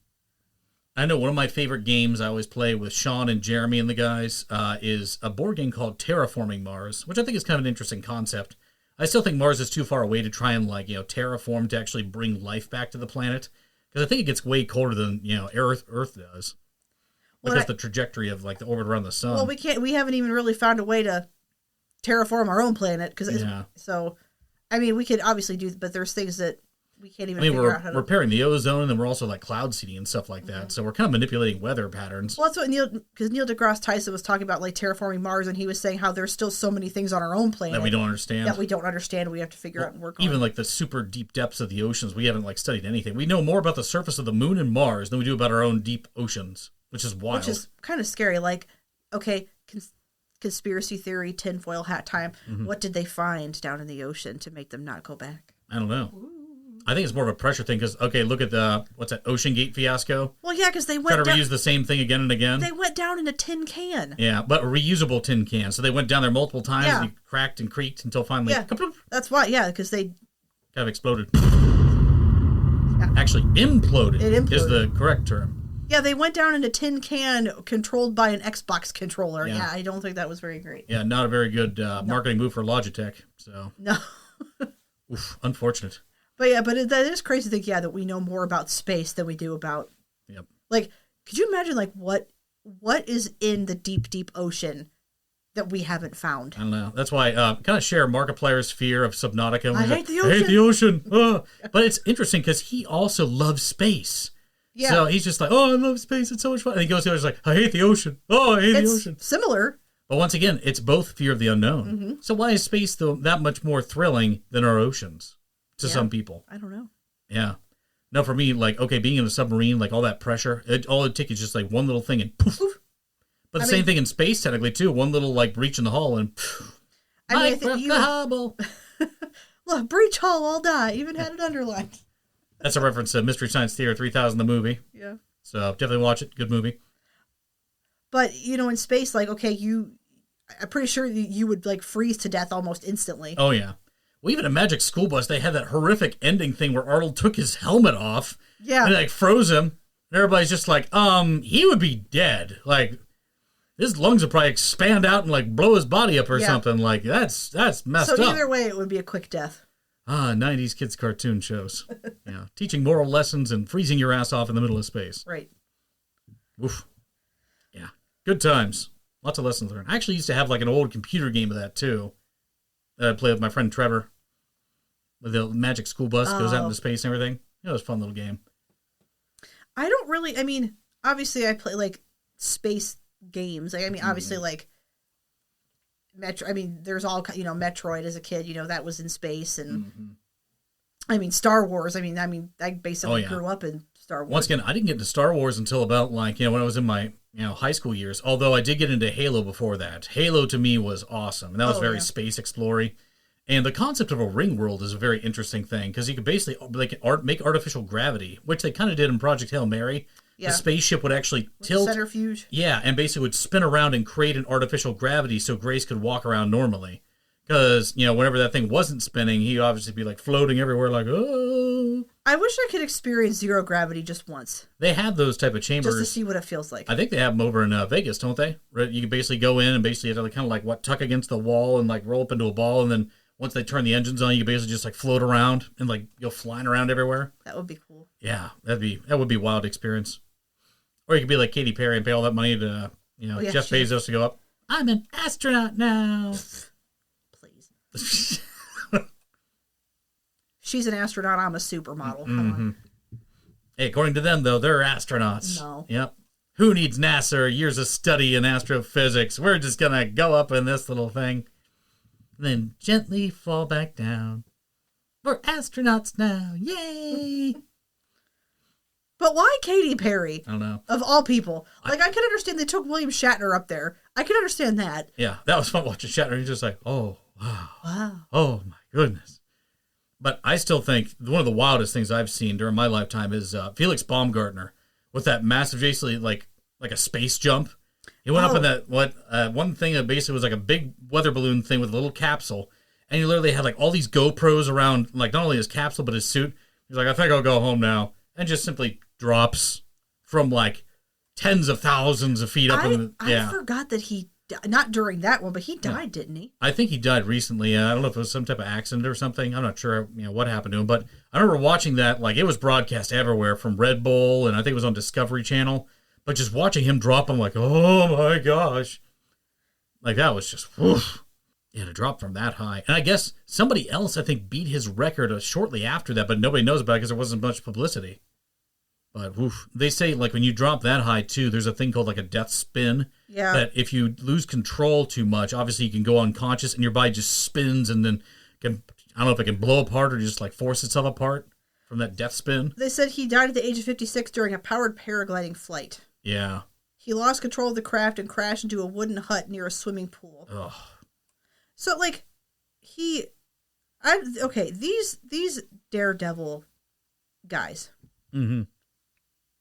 I know one of my favorite games I always play with Sean and Jeremy and the guys is a board game called Terraforming Mars, which I think is kind of an interesting concept. I still think Mars is too far away to try and terraform to actually bring life back to the planet, because I think it gets way colder than Earth does. Because the trajectory of like the orbit around the sun. Well, we haven't even really found a way to terraform our own planet. So, I mean, we could obviously do, but there's things that we can't even figure out how to. We're repairing the ozone, and then we're also like cloud seeding and stuff like that. So we're kind of manipulating weather patterns. Well, that's what Neil deGrasse Tyson was talking about, like terraforming Mars, and he was saying how there's still so many things on our own planet that we don't understand. We have to figure out and work on. Even like the super deep depths of the oceans, we haven't like studied anything. We know more about the surface of the moon and Mars than we do about our own deep oceans, which is wild. Which is kind of scary. Like, okay, conspiracy theory, tinfoil hat time. What did they find down in the ocean to make them not go back? I don't know. Ooh. I think it's more of a pressure thing because, okay, look at what's that, Ocean Gate fiasco? Well, yeah, because they went try to reuse the same thing again and again. They went down in a tin can. Yeah, but a reusable tin can. So they went down there multiple times and you cracked and creaked until finally... Yeah, that's why, because they... kind of exploded. Actually, imploded, is the correct term. Yeah, they went down in a tin can controlled by an Xbox controller. Yeah, I don't think that was very great. Yeah, not a very good marketing move for Logitech. So no. Oof, unfortunate. But that is crazy to think, that we know more about space than we do about... Yep. Like, could you imagine, like, what is in the deep, deep ocean that we haven't found? I don't know. That's why kind of share Markiplier's fear of Subnautica. I hate the ocean. I hate the ocean. But it's interesting because he also loves space. Yeah. So he's just like, I love space. It's so much fun. And he goes there, he's like, I hate the ocean. Oh, I hate the ocean. Similar. But once again, it's both fear of the unknown. So why is space that much more thrilling than our oceans? To some people. I don't know. Yeah. No, for me, like, okay, being in a submarine, like all that pressure, all it takes is just like one little thing and poof. But the same thing in space, technically, too. One little like breach in the hull and poof. I think you hubble. Look, breach hull, all die. Even had it underlined. That's a reference to Mystery Science Theater 3000, the movie. Yeah. So definitely watch it. Good movie. But, in space, like, okay, I'm pretty sure you would like freeze to death almost instantly. Oh, yeah. Well, even in Magic School Bus, they had that horrific ending thing where Arnold took his helmet off. Yeah. And, like, froze him. And everybody's just like, he would be dead. Like, his lungs would probably expand out and, like, blow his body up or something. Like, that's messed up. So either way, it would be a quick death. 90s kids cartoon shows. Yeah. Teaching moral lessons and freezing your ass off in the middle of space. Right. Oof. Yeah. Good times. Lots of lessons learned. I actually used to have, like, an old computer game of that, too. That I played with my friend Trevor. With the Magic School Bus goes out into space and everything. It was a fun little game. I don't really... I mean, obviously I play, like, space games. Like, I mean, obviously, like... Metro. I mean, there's all... Metroid as a kid, that was in space. And... I mean, Star Wars. I mean, I basically grew up in Star Wars. Once again, I didn't get into Star Wars until about, like, when I was in my... high school years. Although I did get into Halo before that. Halo to me was awesome. And that was very space exploring. And the concept of a ring world is a very interesting thing because you could basically make artificial gravity, which they kind of did in Project Hail Mary. Yeah. The spaceship would actually tilt. Centrifuge. Yeah, and basically would spin around and create an artificial gravity so Grace could walk around normally. Because, whenever that thing wasn't spinning, he'd obviously be like floating everywhere like, oh. I wish I could experience zero gravity just once, They have those type of chambers. just to see what it feels like. I think they have them over in Vegas, don't they? Right? You can basically go in and basically have to kind of like tuck against the wall and like roll up into a ball, and then once they turn the engines on, you can basically just like float around and like go flying around everywhere. That would be cool. Yeah, that would be a wild experience. Or you could be like Katy Perry and pay all that money to Jeff Bezos to go up. I'm an astronaut now. Please. She's an astronaut. I'm a supermodel. Come on. Hey, according to them, though, they're astronauts. No. Yep. Who needs NASA or years of study in astrophysics? We're just going to go up in this little thing, and then gently fall back down. We're astronauts now. Yay! But why Katy Perry? I don't know. Of all people. Like, I could understand they took William Shatner up there. I could understand that. Yeah, that was fun watching Shatner. He's just like, oh, wow. Wow. Oh, my goodness. But I still think one of the wildest things I've seen during my lifetime is Felix Baumgartner with that massive, basically like a space jump. He went up in that one thing that basically was like a big weather balloon thing with a little capsule, and he literally had like all these GoPros around, like not only his capsule but his suit. He's like, I think I'll go home now, and just simply drops from like tens of thousands of feet up. I forgot that he. Not during that one, but he died, didn't he? I think he died recently. I don't know if it was some type of accident or something. I'm not sure, what happened to him. But I remember watching that, like it was broadcast everywhere from Red Bull, and I think it was on Discovery Channel. But just watching him drop, I'm like, oh my gosh, like that was just woof. Yeah, to drop from that high. And I guess somebody else, I think, beat his record shortly after that, but nobody knows about it because there wasn't much publicity. But woof. They say, like, when you drop that high, too, there's a thing called, like, a death spin. Yeah. That if you lose control too much, obviously you can go unconscious and your body just spins and then I don't know if it can blow apart or just, like, force itself apart from that death spin. They said he died at the age of 56 during a powered paragliding flight. Yeah. He lost control of the craft and crashed into a wooden hut near a swimming pool. Ugh. So, like, these Daredevil guys. Mm-hmm.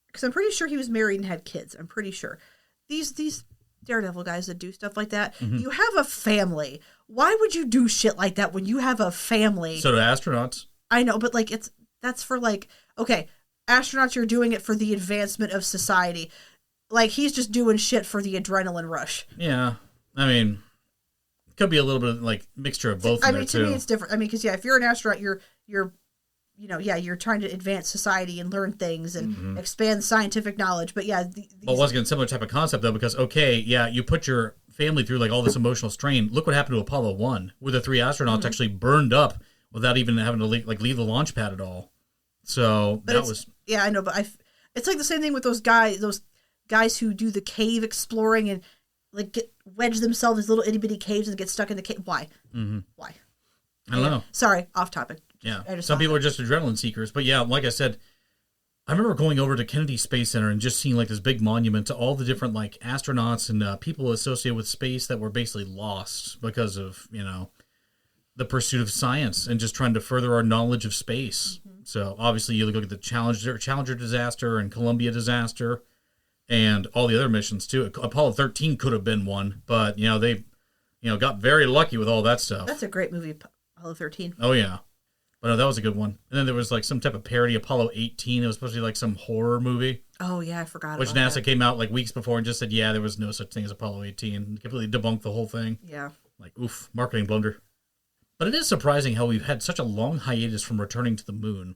Because I'm pretty sure he was married and had kids. I'm pretty sure. These Daredevil guys that do stuff like that, you have a family. Why would you do shit like that when you have a family? So do astronauts. I know, but like that's for like, okay, astronauts, you're doing it for the advancement of society. Like, he's just doing shit for the adrenaline rush. Yeah. I mean, it could be a little bit like mixture of both. To me, it's different. I mean, because if you're an astronaut, you're trying to advance society and learn things and expand scientific knowledge. But well, once again, similar type of concept though, because you put your family through like all this emotional strain. Look what happened to Apollo 1, where the 3 astronauts actually burned up without even having to leave the launch pad at all. So I know, but it's like the same thing with those guys who do the cave exploring and like wedge themselves in little itty bitty caves and get stuck in the cave. Why? Why? I don't know. Sorry, off topic. Yeah, some people are just adrenaline seekers. But yeah, like I said, I remember going over to Kennedy Space Center and just seeing like this big monument to all the different like astronauts and people associated with space that were basically lost because of, the pursuit of science and just trying to further our knowledge of space. So obviously you look at the Challenger disaster and Columbia disaster and all the other missions too. Apollo 13 could have been one, but they got very lucky with all that stuff. That's a great movie, Apollo 13. Oh yeah. But no, that was a good one. And then there was like some type of parody, Apollo 18. It was supposed to be like some horror movie. Oh yeah, I forgot which about NASA that. came out like weeks before and just said, yeah, there was no such thing as Apollo 18. And completely debunked the whole thing. Yeah. Like, oof, marketing blunder. But it is surprising how we've had such a long hiatus from returning to the moon.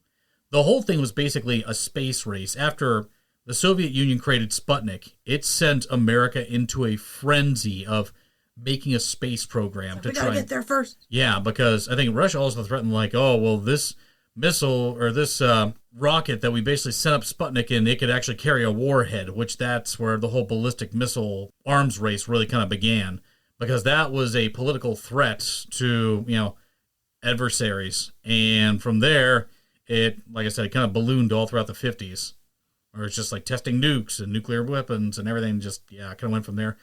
The whole thing was basically a space race. After the Soviet Union created Sputnik, it sent America into a frenzy of making a space program We gotta get there first. Yeah, because I think Russia also threatened like, oh, well, this missile or this rocket that we basically sent up Sputnik in, it could actually carry a warhead, which that's where the whole ballistic missile arms race really kind of began. Because that was a political threat to, adversaries. And from there, it, like I said, it kind of ballooned all throughout the 50s. Or it's just like testing nukes and nuclear weapons and everything just, kind of went from there.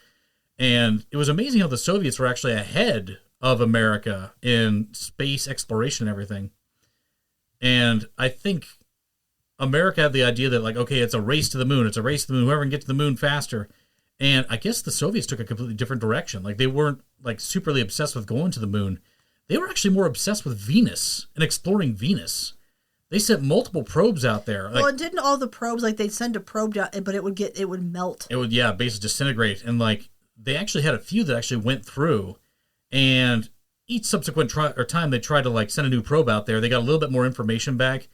And it was amazing how the Soviets were actually ahead of America in space exploration and everything. And I think America had the idea that, like, okay, it's a race to the moon. It's a race to the moon. Whoever can get to the moon faster. And I guess the Soviets took a completely different direction. Like, they weren't, like, superly obsessed with going to the moon. They were actually more obsessed with Venus and exploring Venus. They sent multiple probes out there. Well, and didn't all the probes, like, they'd send a probe down, but it would melt. It would, yeah, basically disintegrate. And, like, they actually had a few that actually went through. And each subsequent time they tried to, like, send a new probe out there, they got a little bit more information back.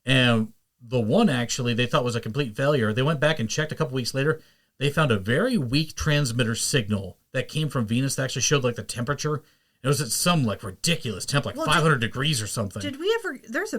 And the one, actually, they thought was a complete failure. They went back and checked a couple weeks later. They found a very weak transmitter signal that came from Venus that actually showed, like, the temperature. It was at some, like, ridiculous temp, like 500 degrees or something. Did we ever... There's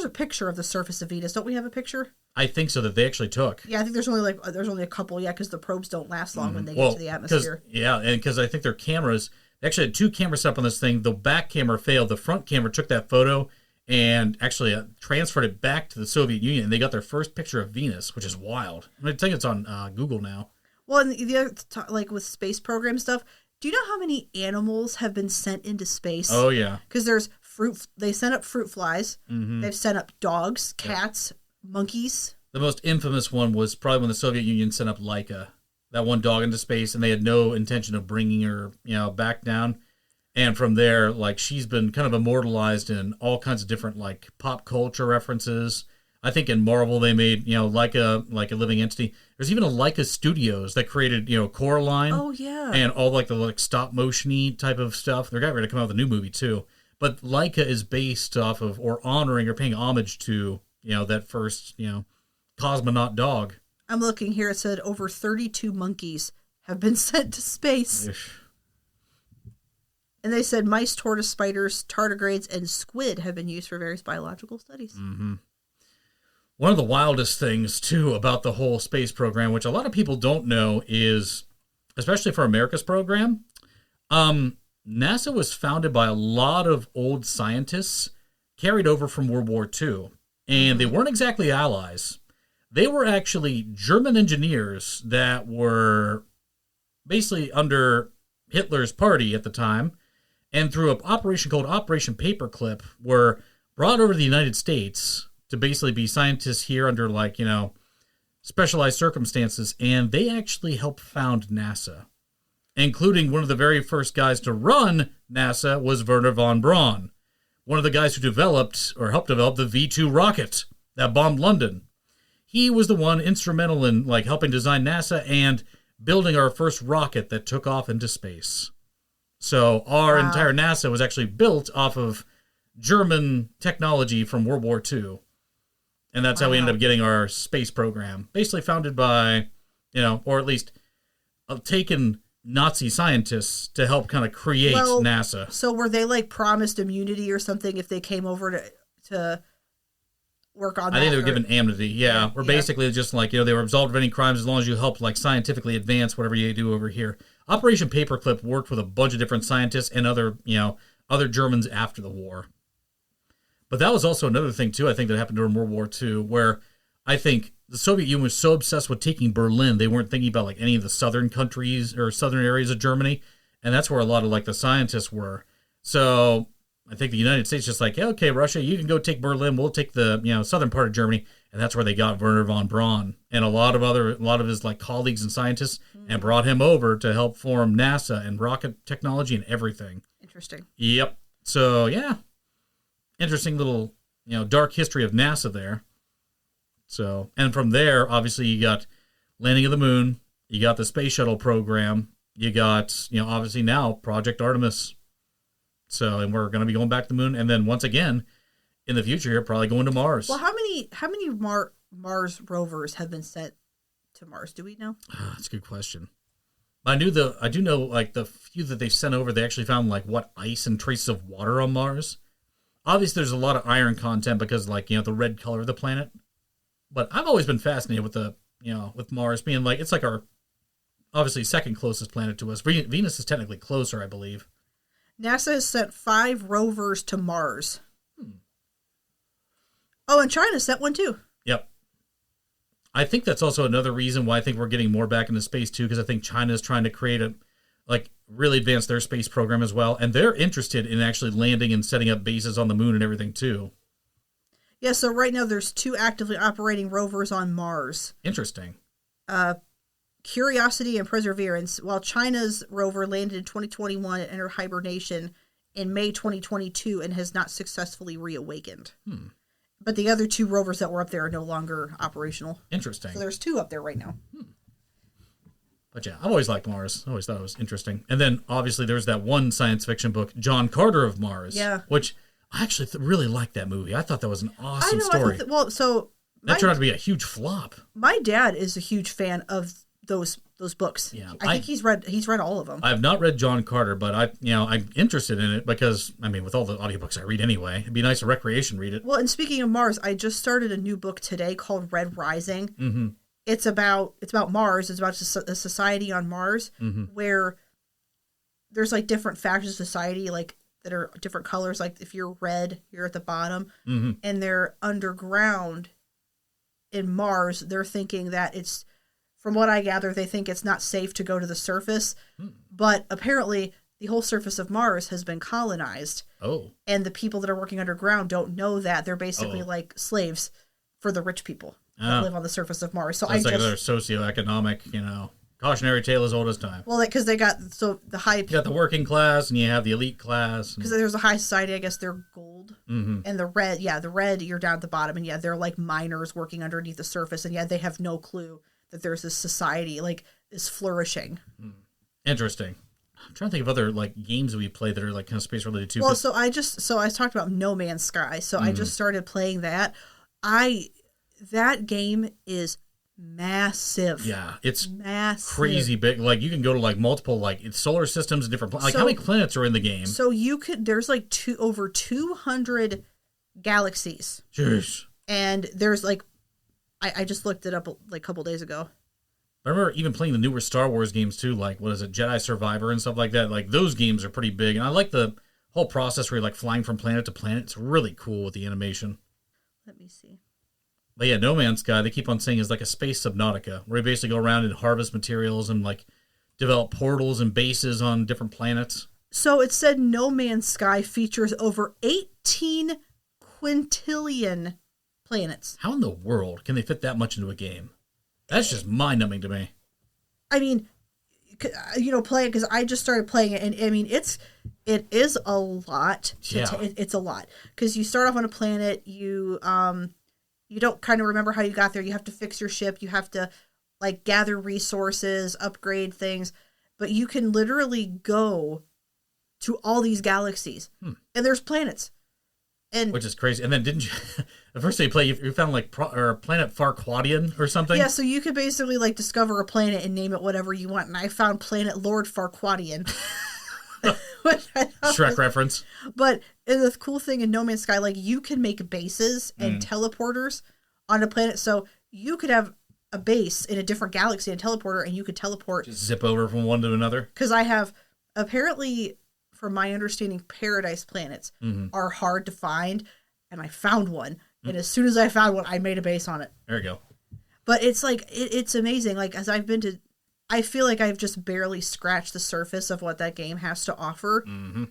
a picture of the surface of Venus. Don't we have a picture? I think so, that they actually took. Yeah, I think there's only a couple, because the probes don't last long when they get to the atmosphere. Yeah, and because I think their cameras... They actually had 2 cameras set up on this thing. The back camera failed. The front camera took that photo and actually transferred it back to the Soviet Union, and they got their first picture of Venus, which is wild. I think it's on Google now. Well, and the other, like with space program stuff, do you know how many animals have been sent into space? Oh, yeah. Because there's fruit. They sent up fruit flies. Mm-hmm. They've sent up dogs, cats, monkeys. The most infamous one was probably when the Soviet Union sent up Laika, that one dog into space, and they had no intention of bringing her, back down. And from there, like, she's been kind of immortalized in all kinds of different, like, pop culture references. I think in Marvel they made, Laika like a living entity. There's even a Laika Studios that created, Coraline. Oh, yeah. And all, like, the, like, stop-motion-y type of stuff. They're getting ready to come out with a new movie, too. But Laika is based off of, or honoring, or paying homage to, that first, cosmonaut dog. I'm looking here. It said over 32 monkeys have been sent to space. Ish. And they said mice, tortoise, spiders, tardigrades, and squid have been used for various biological studies. Mm-hmm. One of the wildest things, too, about the whole space program, which a lot of people don't know, is, especially for America's program, NASA was founded by a lot of old scientists carried over from World War II. And they weren't exactly allies. They were actually German engineers that were basically under Hitler's party at the time, and through an operation called Operation Paperclip, were brought over to the United States to basically be scientists here under, like, specialized circumstances, and they actually helped found NASA, including one of the very first guys to run NASA was Wernher von Braun, one of the guys who developed, or helped develop, the V-2 rocket that bombed London. He was the one instrumental in, like, helping design NASA and building our first rocket that took off into space. So our entire NASA was actually built off of German technology from World War II. And that's how we ended up getting our space program. Basically founded by, or at least taken Nazi scientists to help kind of create NASA. So were they, like, promised immunity or something if they came over to work on that? I think they were given amnesty, yeah. Or basically just like, they were absolved of any crimes as long as you helped, like, scientifically advance whatever you do over here. Operation Paperclip worked with a bunch of different scientists and other Germans after the war. But that was also another thing, too, I think that happened during World War II, where I think the Soviet Union was so obsessed with taking Berlin, they weren't thinking about, like, any of the southern countries or southern areas of Germany. And that's where a lot of, like, the scientists were. So I think the United States just like, okay, Russia, you can go take Berlin. We'll take the southern part of Germany, and that's where they got Wernher von Braun and a lot of his, like, colleagues and scientists, and brought him over to help form NASA and rocket technology and everything. Interesting. Yep. So yeah, interesting little dark history of NASA there. So, and from there, obviously, you got landing of the moon, you got the space shuttle program, you got obviously now Project Artemis. So, and we're going to be going back to the moon, and then once again, in the future here, probably going to Mars. Well, how many Mars rovers have been sent to Mars? Do we know? That's a good question. I do know, like, the few that they sent over, they actually found, like, ice and traces of water on Mars. Obviously, there's a lot of iron content because, like, the red color of the planet. But I've always been fascinated with with Mars being, like, it's like our, obviously, second closest planet to us. Venus is technically closer, I believe. NASA has sent 5 rovers to Mars. Oh, and China sent one too. Yep. I think that's also another reason why I think we're getting more back into space too, because I think China is trying to create really advance their space program as well, and they're interested in actually landing and setting up bases on the moon and everything too. Yeah, so right now there's 2 actively operating rovers on Mars. Interesting. Curiosity and Perseverance, while China's rover landed in 2021 and entered hibernation in May 2022 and has not successfully reawakened. But the other 2 rovers that were up there are no longer operational. Interesting. So there's 2 up there right now. But yeah, I've always liked Mars. I always thought it was interesting. And then obviously there's that one science fiction book, John Carter of Mars. Yeah. Which I actually really liked that movie. I thought that was an awesome I know, story. That turned out to be a huge flop. My dad is a huge fan of those books. Yeah, I think he's read all of them. I have not read John Carter, but I'm interested in it because with all the audiobooks I read anyway, it'd be nice to recreation read it. Well, and speaking of Mars, I just started a new book today called Red Rising. Mm-hmm. It's about Mars. It's about a society on Mars where there's like different factions of society, like that are different colors. Like if you're red, you're at the bottom, and they're underground in Mars. They're thinking that it's, from what I gather, they think it's not safe to go to the surface, but apparently the whole surface of Mars has been colonized. Oh, and the people that are working underground don't know that. They're basically like slaves for the rich people that live on the surface of Mars. So it's like their socioeconomic, cautionary tale as old as time. Well, because they got the high. You got the working class, and you have the elite class. Because there's a high society, I guess they're gold, and the red, you're down at the bottom, and they're like miners working underneath the surface, and they have no clue that there's this society is flourishing. Interesting. I'm trying to think of other games that we play that are kind of space related too. Well, so I talked about No Man's Sky. So I just started playing that. That game is massive. Yeah, it's massive, crazy big. You can go to multiple solar systems and different planets. How many planets are in the game? So there's over 200 galaxies. Jeez. And there's I just looked it up a couple days ago. I remember even playing the newer Star Wars games too, Jedi Survivor and stuff like that. Those games are pretty big, and I like the whole process where you're flying from planet to planet. It's really cool with the animation. Let me see. But yeah, No Man's Sky, they keep on saying is like a space Subnautica, where you basically go around and harvest materials and develop portals and bases on different planets. So it said No Man's Sky features over 18 quintillion planets. How in the world can they fit that much into a game? That's just mind-numbing to me. I mean, play it because I just started playing it, and I mean, it is a lot. It's a lot because you start off on a planet, you don't kind of remember how you got there. You have to fix your ship. You have to gather resources, upgrade things, but you can literally go to all these galaxies, and there's planets. Which is crazy. And then didn't you, the first day you play, you found planet Farquadian or something? Yeah, so you could basically discover a planet and name it whatever you want. And I found planet Lord Farquadian. Shrek reference. But the cool thing in No Man's Sky, you can make bases and teleporters on a planet. So you could have a base in a different galaxy and teleporter, and you could teleport. Just zip over from one to another? Because I have, apparently, from my understanding, paradise planets are hard to find, and I found one. And as soon as I found one, I made a base on it. There you go. But it's it's amazing. As I've been to, I feel like I've just barely scratched the surface of what that game has to offer. Mm-hmm.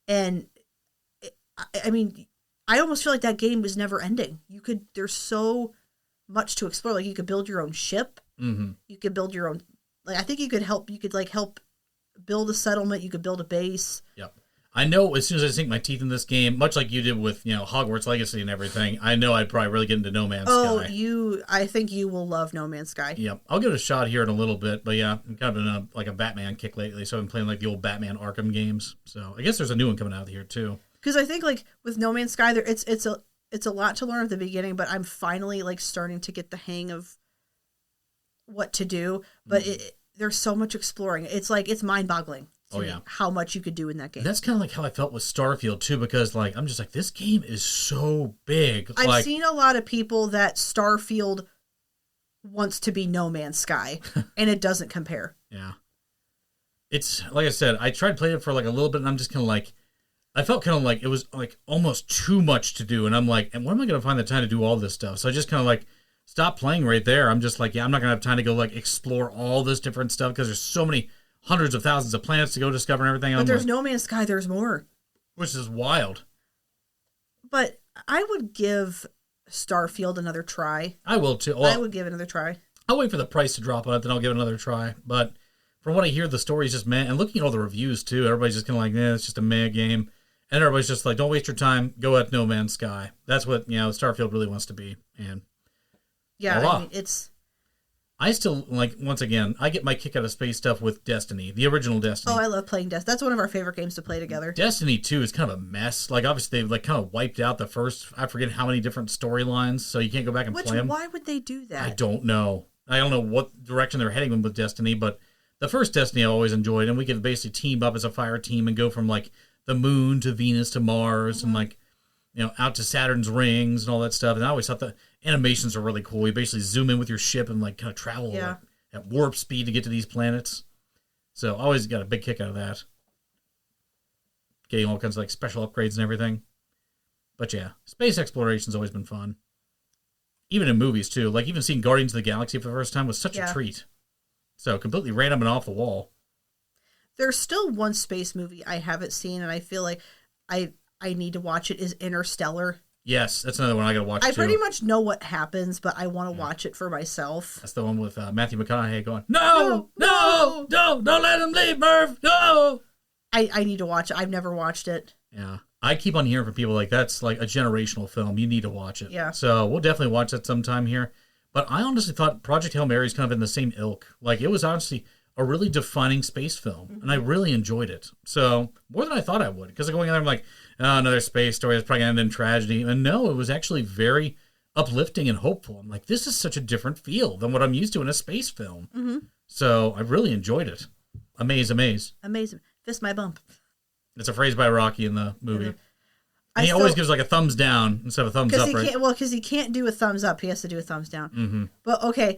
And I mean, I almost feel like that game was never ending. There's so much to explore. You could build your own ship. Mm-hmm. You could build your own. I think you could help build a settlement. You could build a base. Yep. I know as soon as I sink my teeth in this game, much like you did with Hogwarts Legacy and everything, I know I'd probably really get into No Man's Sky. I think you will love No Man's Sky. Yep. I'll give it a shot here in a little bit, but yeah, I'm kind of in a Batman kick lately, so I've been playing the old Batman Arkham games. So I guess there's a new one coming out here too. Because I think with No Man's Sky, it's a lot to learn at the beginning, but I'm finally starting to get the hang of what to do. But there's so much exploring. It's mind-boggling. How much you could do in that game. And that's kind of how I felt with Starfield too, because I'm just this game is so big. I've seen a lot of people that Starfield wants to be No Man's Sky, and it doesn't compare. Yeah. It's like I said, I tried playing it for a little bit, and I'm just kind of I felt kind of it was almost too much to do, and I'm and when am I going to find the time to do all this stuff? So I just kind of stopped playing right there. I'm just I'm not going to have time to go explore all this different stuff because there's so many hundreds of thousands of planets to go discover and everything. But there's No Man's Sky, there's more. Which is wild. But I would give Starfield another try. I will too. Well, I would give it another try. I'll wait for the price to drop on it, then I'll give it another try. But from what I hear, the story's just meh. And looking at all the reviews too, everybody's just kind of it's just a meh game. And everybody's just like, don't waste your time. Go at No Man's Sky. That's what, Starfield really wants to be. And yeah, voila. I mean, it's... I still, like, once again, I get my kick out of space stuff with Destiny, the original Destiny. Oh, I love playing Destiny. That's one of our favorite games to play together. Destiny 2 is kind of a mess. Like, obviously, they've, like, kind of wiped out the first, I forget how many different storylines, so you can't go back and play them. Why would they do that? I don't know. I don't know what direction they're heading with Destiny, but the first Destiny I always enjoyed, and we could basically team up as a fire team and go from, like, the moon to Venus to Mars and, like, out to Saturn's rings and all that stuff. And I always thought the animations are really cool. You basically zoom in with your ship and, like, kind of travel like, at warp speed to get to these planets. So I always got a big kick out of that. Getting all kinds of, like, special upgrades and everything. But, yeah, space exploration's always been fun. Even in movies, too. Like, even seeing Guardians of the Galaxy for the first time was such a treat. So, completely random and off the wall. There's still one space movie I haven't seen, and I feel like I need to watch it, is Interstellar. Yes, that's another one I gotta watch, too. I pretty much know what happens, but I want to watch it for myself. That's the one with Matthew McConaughey going, No, don't let him leave, Murph, no! I need to watch it. I've never watched it. Yeah. I keep on hearing from people like, that's like a generational film. You need to watch it. Yeah. So we'll definitely watch that sometime here. But I honestly thought Project Hail Mary is kind of in the same ilk. Like, it was honestly a really defining space film, and I really enjoyed it. So, more than I thought I would. Because going in there, I'm like, oh, another space story that's probably going to end in tragedy. And no, it was actually very uplifting and hopeful. I'm like, this is such a different feel than what I'm used to in a space film. Mm-hmm. So, I really enjoyed it. Amazing. Fist my bump. It's a phrase by Rocky in the movie. Mm-hmm. And he always gives like a thumbs down instead of a thumbs up, right? Because he can't do a thumbs up. He has to do a thumbs down. Mm-hmm. But, okay,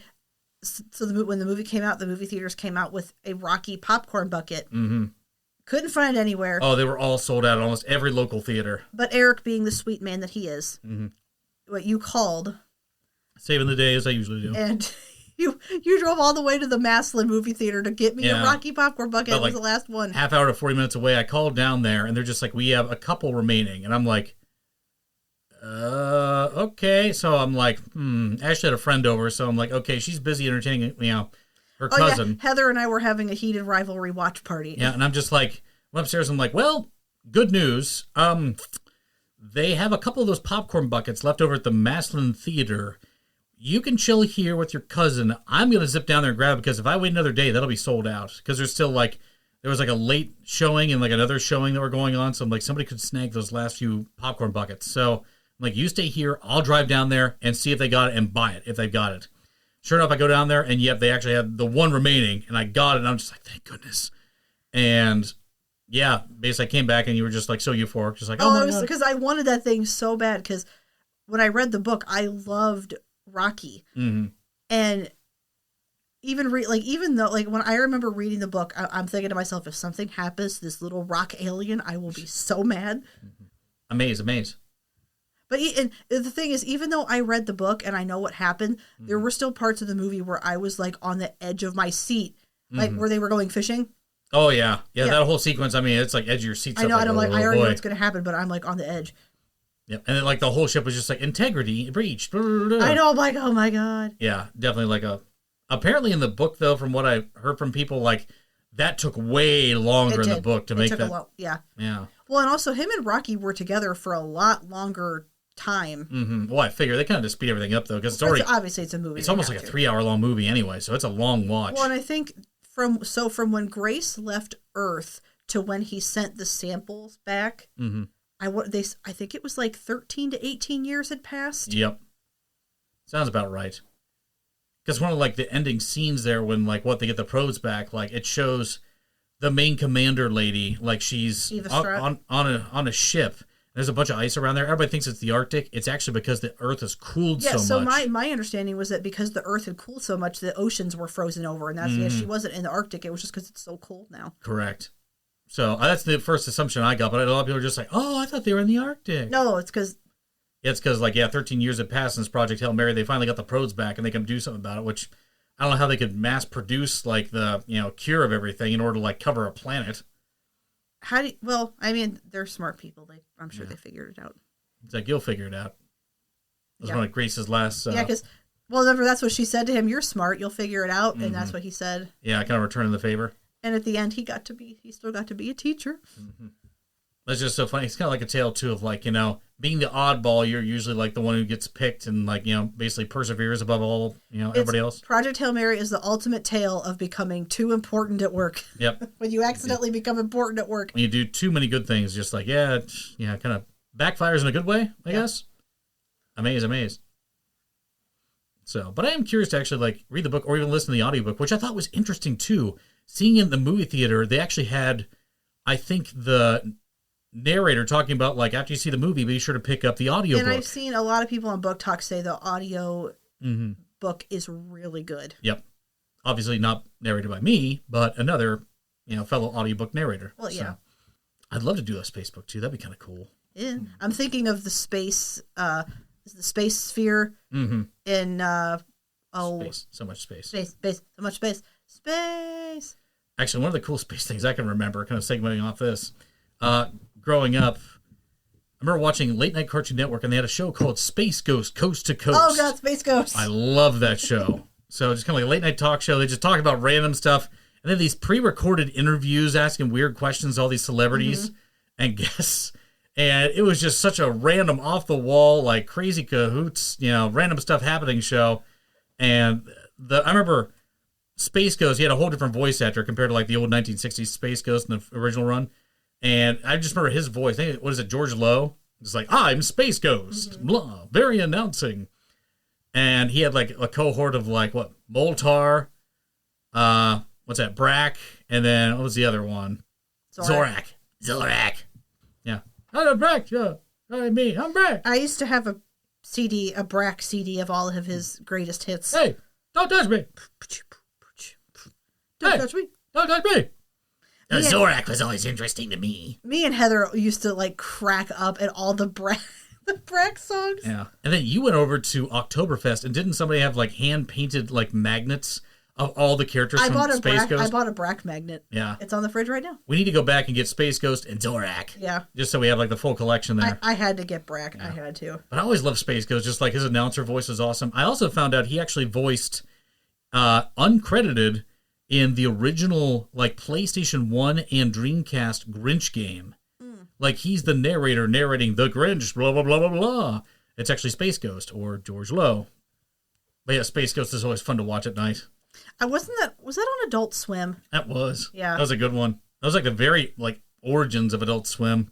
so when the movie came out, the movie theaters came out with a Rocky popcorn bucket. Mm-hmm. Couldn't find it anywhere. Oh, they were all sold out at almost every local theater. But Eric, being the sweet man that he is, what you called... Saving the day, as I usually do. And... You drove all the way to the Maslin movie theater to get me a Rocky popcorn bucket. It was the last one. Half hour to 40 minutes away. I called down there, and they're just like, we have a couple remaining. And I'm like, okay. So I'm like, Ashley had a friend over, so I'm like, okay, she's busy entertaining, her cousin. Yeah. Heather and I were having a heated rivalry watch party. Yeah, and I'm just like, went upstairs, and I'm like, well, good news. They have a couple of those popcorn buckets left over at the Maslin Theater. You can chill here with your cousin. I'm going to zip down there and grab it, because if I wait another day, that'll be sold out. Because there's still there was like a late showing and like another showing that were going on. So I'm like, somebody could snag those last few popcorn buckets. So I'm like, you stay here. I'll drive down there and see if they got it and buy it if they've got it. Sure enough, I go down there, and yep, they actually had the one remaining, and I got it. And I'm just like, thank goodness. And yeah, basically I came back, and you were just like so euphoric. Just like, oh my God. Because I wanted that thing so bad, because when I read the book, I loved Rocky. Mm-hmm. And even though when I remember reading the book, I'm thinking to myself, if something happens to this little rock alien, I will be so mad. Amaze. But and the thing is, even though I read the book and I know what happened, there were still parts of the movie where I was like on the edge of my seat, like where they were going fishing. Oh yeah. That whole sequence. I mean, it's like edge of your seat. I know. I already know what's going to happen, but I'm like on the edge. Yep, and then like the whole ship was just like integrity breached. I know, I'm like, oh my God. Yeah, definitely apparently in the book though, from what I heard from people, like that took way longer in the book to make that. Yeah. Well, and also him and Rocky were together for a lot longer time. Mm-hmm. Well, I figure they kind of just speed everything up though, because it's already obviously it's a movie. It's almost like a 3-hour long movie anyway, so it's a long watch. Well, and I think from when Grace left Earth to when he sent the samples back. Mm-hmm. I think it was like 13 to 18 years had passed. Yep. Sounds about right. Because one of the ending scenes there when they get the probes back, it shows the main commander lady, she's on a ship. There's a bunch of ice around there. Everybody thinks it's the Arctic. It's actually because the Earth has cooled so much. Yeah, so my understanding was that because the Earth had cooled so much, the oceans were frozen over, and that's she wasn't in the Arctic. It was just because it's so cold now. Correct. So that's the first assumption I got, but a lot of people are just like, oh, I thought they were in the Arctic. No, it's because... It's because, 13 years had passed since Project Hail Mary. They finally got the probes back, and they can do something about it, which I don't know how they could mass produce, the, cure of everything in order to, cover a planet. They're smart people. I'm sure they figured it out. It's like, you'll figure it out. That was one of Grace's last... Yeah, because... Well, that's what she said to him. You're smart. You'll figure it out. And that's what he said. Yeah, kind of returning the favor. And at the end, he still got to be a teacher. Mm-hmm. That's just so funny. It's kind of like a tale too of like, being the oddball, you're usually like the one who gets picked and like, basically perseveres above all, everybody else. Project Hail Mary is the ultimate tale of becoming too important at work. Yep. When you accidentally become important at work. When you do too many good things, just like, kind of backfires in a good way, I guess. Amaze. So, but I am curious to actually like read the book or even listen to the audiobook, which I thought was interesting too. Seeing in the movie theater, they actually had, I think, the narrator talking about like, after you see the movie, be sure to pick up the audiobook. And I've seen a lot of people on Book Talk say the audio book is really good. Yep. Obviously not narrated by me, but another, fellow audiobook narrator. Well, yeah. So, I'd love to do a space book too. That'd be kind of cool. Yeah. I'm thinking of the space sphere in space. So much space. Space. So much space. Space. Actually, one of the cool space things I can remember, kind of segueing off this, growing up, I remember watching Late Night Cartoon Network, and they had a show called Space Ghost Coast to Coast. Oh, God, Space Ghost. I love that show. So just kind of like a late night talk show. They just talk about random stuff. And then these pre-recorded interviews asking weird questions to all these celebrities and guests. And it was just such a random, off-the-wall, like crazy cahoots, random stuff happening show. And I remember Space Ghost, he had a whole different voice actor compared to like the old 1960s Space Ghost in the original run. And I just remember his voice. I think, what is it, George Lowe? It's like, I'm Space Ghost, blah, very announcing. And he had like a cohort of like, what, Moltar, what's that, Brack, and then what was the other one? Zorak. Yeah. I'm Brack, yeah. I'm Brack. I used to have a Brack CD of all of his greatest hits. Hey, don't touch me. Don't touch me. Don't touch me. Zorak was always interesting to me. Me and Heather used to like crack up at all the Brack songs. Yeah. And then you went over to Oktoberfest, and didn't somebody have like hand-painted like magnets of all the characters from Space Ghost? I bought a Brack magnet. Yeah. It's on the fridge right now. We need to go back and get Space Ghost and Zorak. Yeah. Just so we have like the full collection there. I had to get Brack. Yeah. I had to. But I always loved Space Ghost, just like his announcer voice was awesome. I also found out he actually voiced, uncredited, in the original like PlayStation 1 and Dreamcast Grinch game. Like he's the narrator narrating the Grinch, blah, blah, blah, blah, blah. It's actually Space Ghost or George Lowe. But yeah, Space Ghost is always fun to watch at night. Was that on Adult Swim? That was. Yeah. That was a good one. That was like the very like origins of Adult Swim.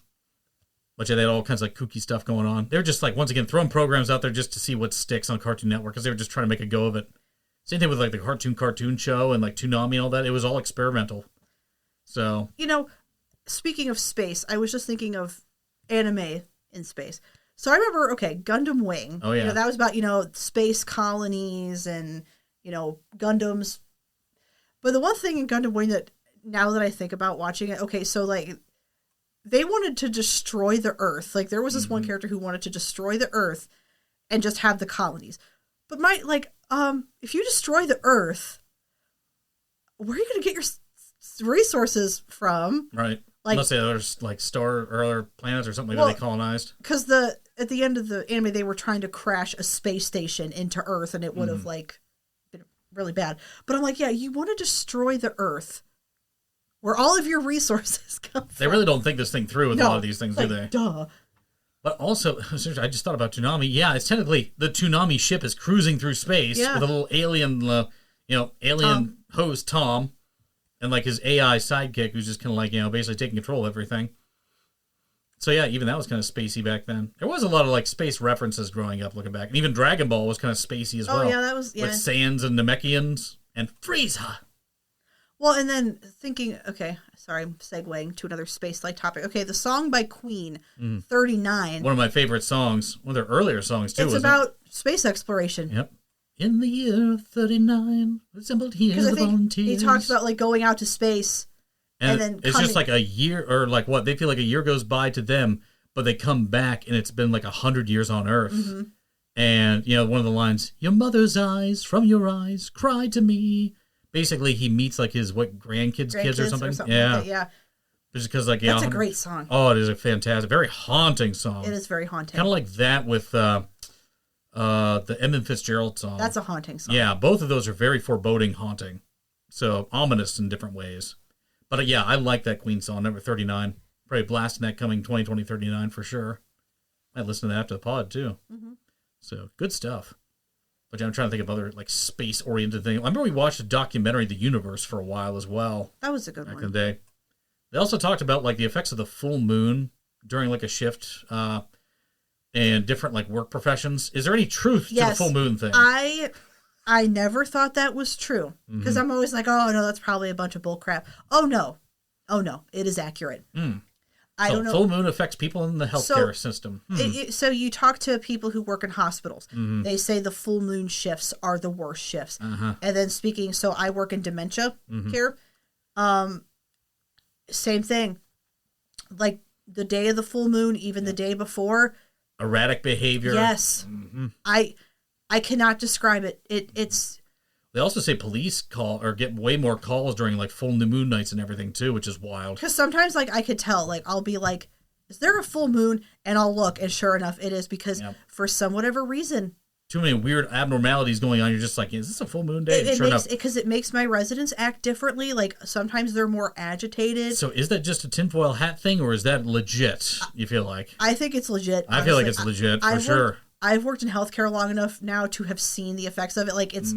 But yeah, they had all kinds of like kooky stuff going on. They were just like, once again, throwing programs out there just to see what sticks on Cartoon Network, because they were just trying to make a go of it. Same thing with like the cartoon show and like Toonami and all that. It was all experimental. So, speaking of space, I was just thinking of anime in space. So I remember, Gundam Wing. Oh yeah, that was about space colonies and Gundams. But the one thing in Gundam Wing that now that I think about watching it, so like they wanted to destroy the Earth. Like there was this one character who wanted to destroy the Earth and just have the colonies. But if you destroy the Earth, where are you going to get your resources from? Right. Unless there's like star or other planets or something that they colonized. Because at the end of the anime, they were trying to crash a space station into Earth, and it would have been really bad. But I'm like, yeah, you want to destroy the Earth, where all of your resources come from. They really don't think this thing through with a lot of these things, do they? Duh. But also, I just thought about Toonami. Yeah, it's technically the Toonami ship is cruising through space with a little alien, alien host, Tom, and like his AI sidekick who's just kind of like, basically taking control of everything. So yeah, even that was kind of spacey back then. There was a lot of like space references growing up, looking back. And even Dragon Ball was kind of spacey as well. Oh yeah, that was, with Saiyans and Namekians and Frieza. Well, and then thinking, sorry, I'm segueing to another space-like topic. The song by Queen, 39. One of my favorite songs. One of their earlier songs, too. It's about space exploration. Yep. In the year 39, assembled here the volunteers. He talks about, like, going out to space and then it's just like a year, or like what? They feel like a year goes by to them, but they come back and it's been like 100 years on Earth. Mm-hmm. And, one of the lines, your mother's eyes, from your eyes, cry to me. Basically, he meets like his grandkids or something. Yeah, like that, Just because that's a great song. Oh, it is a fantastic, very haunting song. It is very haunting. Kind of like that with the Edmund Fitzgerald song. That's a haunting song. Yeah, both of those are very foreboding, haunting. So ominous in different ways. But I like that Queen song, number 39. Probably blasting that coming 2039 for sure. Might listen to that after the pod too. Mm-hmm. So good stuff. But I'm trying to think of other like space-oriented things. I remember we watched a documentary, The Universe, for a while as well. That was a good back one. in the day. They also talked about like the effects of the full moon during like a shift and different like work professions. Is there any truth to the full moon thing? I never thought that was true because I'm always like, oh no, that's probably a bunch of bull crap. Oh no, it is accurate. I don't know. Full moon affects people in the healthcare system. So you talk to people who work in hospitals. They say the full moon shifts are the worst shifts. And then so I work in dementia care. Same thing. Like the day of the full moon, even the day before. Erratic behavior. Yes. I cannot describe it. It's. They also say police call or get way more calls during like full moon nights and everything too, which is wild. Because sometimes like I could tell, like I'll be like, is there a full moon? And I'll look, and sure enough, it is because for some whatever reason, too many weird abnormalities going on. You're just like, is this a full moon day? Because it makes my residents act differently. Like sometimes they're more agitated. So is that just a tinfoil hat thing, or is that legit? You feel like? I think it's legit. I feel like it's legit for sure. I've worked in healthcare long enough now to have seen the effects of it. Like it's.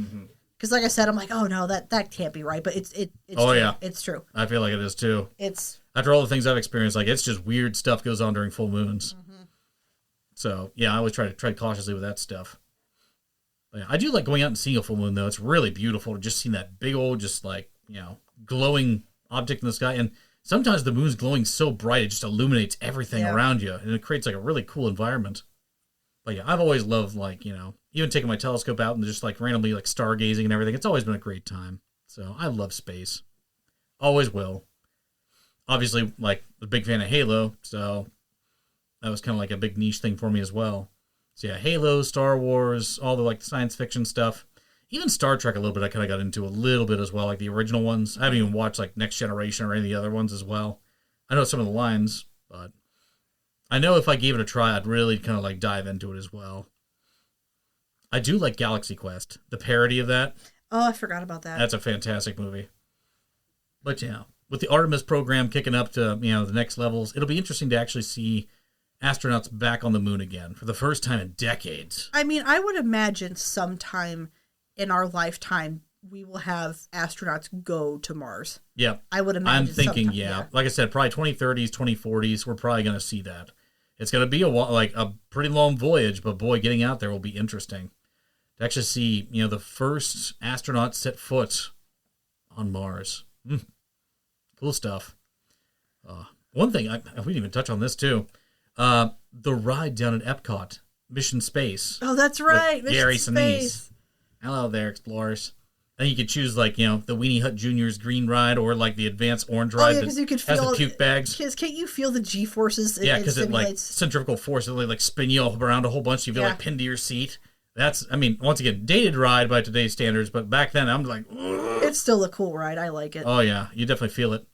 Because, like I said, I'm like, oh no, that can't be right. But it's true. Yeah, it's true. I feel like it is too. It's after all the things I've experienced, like it's just weird stuff goes on during full moons. So yeah, I always try to tread cautiously with that stuff. But, yeah, I do like going out and seeing a full moon though. It's really beautiful to just see that big old, just like glowing object in the sky. And sometimes the moon's glowing so bright it just illuminates everything around you, and it creates like a really cool environment. But yeah, I've always loved like even taking my telescope out and just like randomly like stargazing and everything. It's always been a great time. So I love space. Always will. Obviously, like a big fan of Halo, so that was kind of like a big niche thing for me as well. So yeah, Halo, Star Wars, all the like science fiction stuff. Even Star Trek a little bit I kind of got into a little bit as well, like the original ones. I haven't even watched like Next Generation or any of the other ones as well. I know some of the lines, but I know if I gave it a try, I'd really kind of like dive into it as well. I do like Galaxy Quest, the parody of that. Oh, I forgot about that. That's a fantastic movie. But yeah, with the Artemis program kicking up to the next levels, it'll be interesting to actually see astronauts back on the moon again for the first time in decades. I mean, I would imagine sometime in our lifetime we will have astronauts go to Mars. Yeah, I would imagine. I'm thinking, like I said, probably 2030s, 2040s. We're probably going to see that. It's going to be a pretty long voyage, but boy, getting out there will be interesting to actually see the first astronaut set foot on Mars. Cool stuff. One thing we didn't even touch on this too. The ride down at Epcot, Mission Space. Oh, that's right, Gary Sinise. Hello there, explorers. Then you could choose like the Weenie Hut Junior's green ride or like the advanced orange ride that you could has feel the puke bags. Because can't you feel the G forces? Yeah, because it like centrifugal force, it like spin you all around a whole bunch. You feel like pinned to your seat. That's, I mean, once again, dated ride by today's standards, but back then I'm like, ugh. It's still a cool ride. I like it. Oh yeah, you definitely feel it.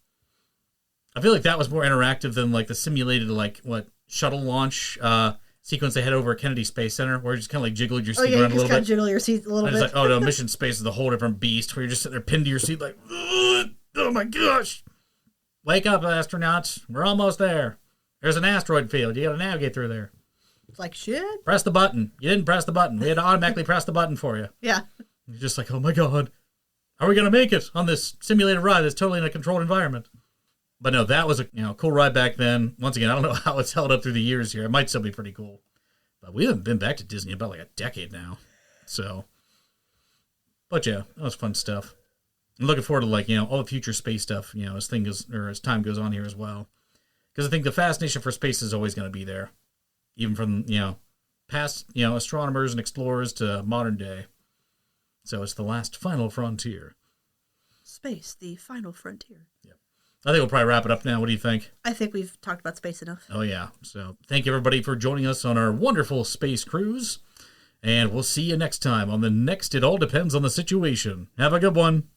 I feel like that was more interactive than like the simulated shuttle launch sequence they had over at Kennedy Space Center, where you just kind of like jiggled your seat around a little bit. Jiggle your seat a little bit. It's like, oh no, Mission Space is a whole different beast, where you're just sitting there pinned to your seat like, ugh, oh my gosh. Wake up, astronauts. We're almost there. There's an asteroid field. You got to navigate through there. It's like, shit. Press the button. You didn't press the button. We had to automatically press the button for you. Yeah. You're just like, oh my God. How are we going to make it on this simulated ride that's totally in a controlled environment? But no, that was a cool ride back then. Once again, I don't know how it's held up through the years here. It might still be pretty cool. But we haven't been back to Disney about like a decade now. So, but yeah, that was fun stuff. I'm looking forward to all the future space stuff, as time goes on here as well. Because I think the fascination for space is always going to be there. Even from, past, astronomers and explorers to modern day. So it's the last final frontier. Space, the final frontier. Yep. I think we'll probably wrap it up now. What do you think? I think we've talked about space enough. Oh, yeah. So thank you, everybody, for joining us on our wonderful space cruise. And we'll see you next time on the next It All Depends on the Situation. Have a good one.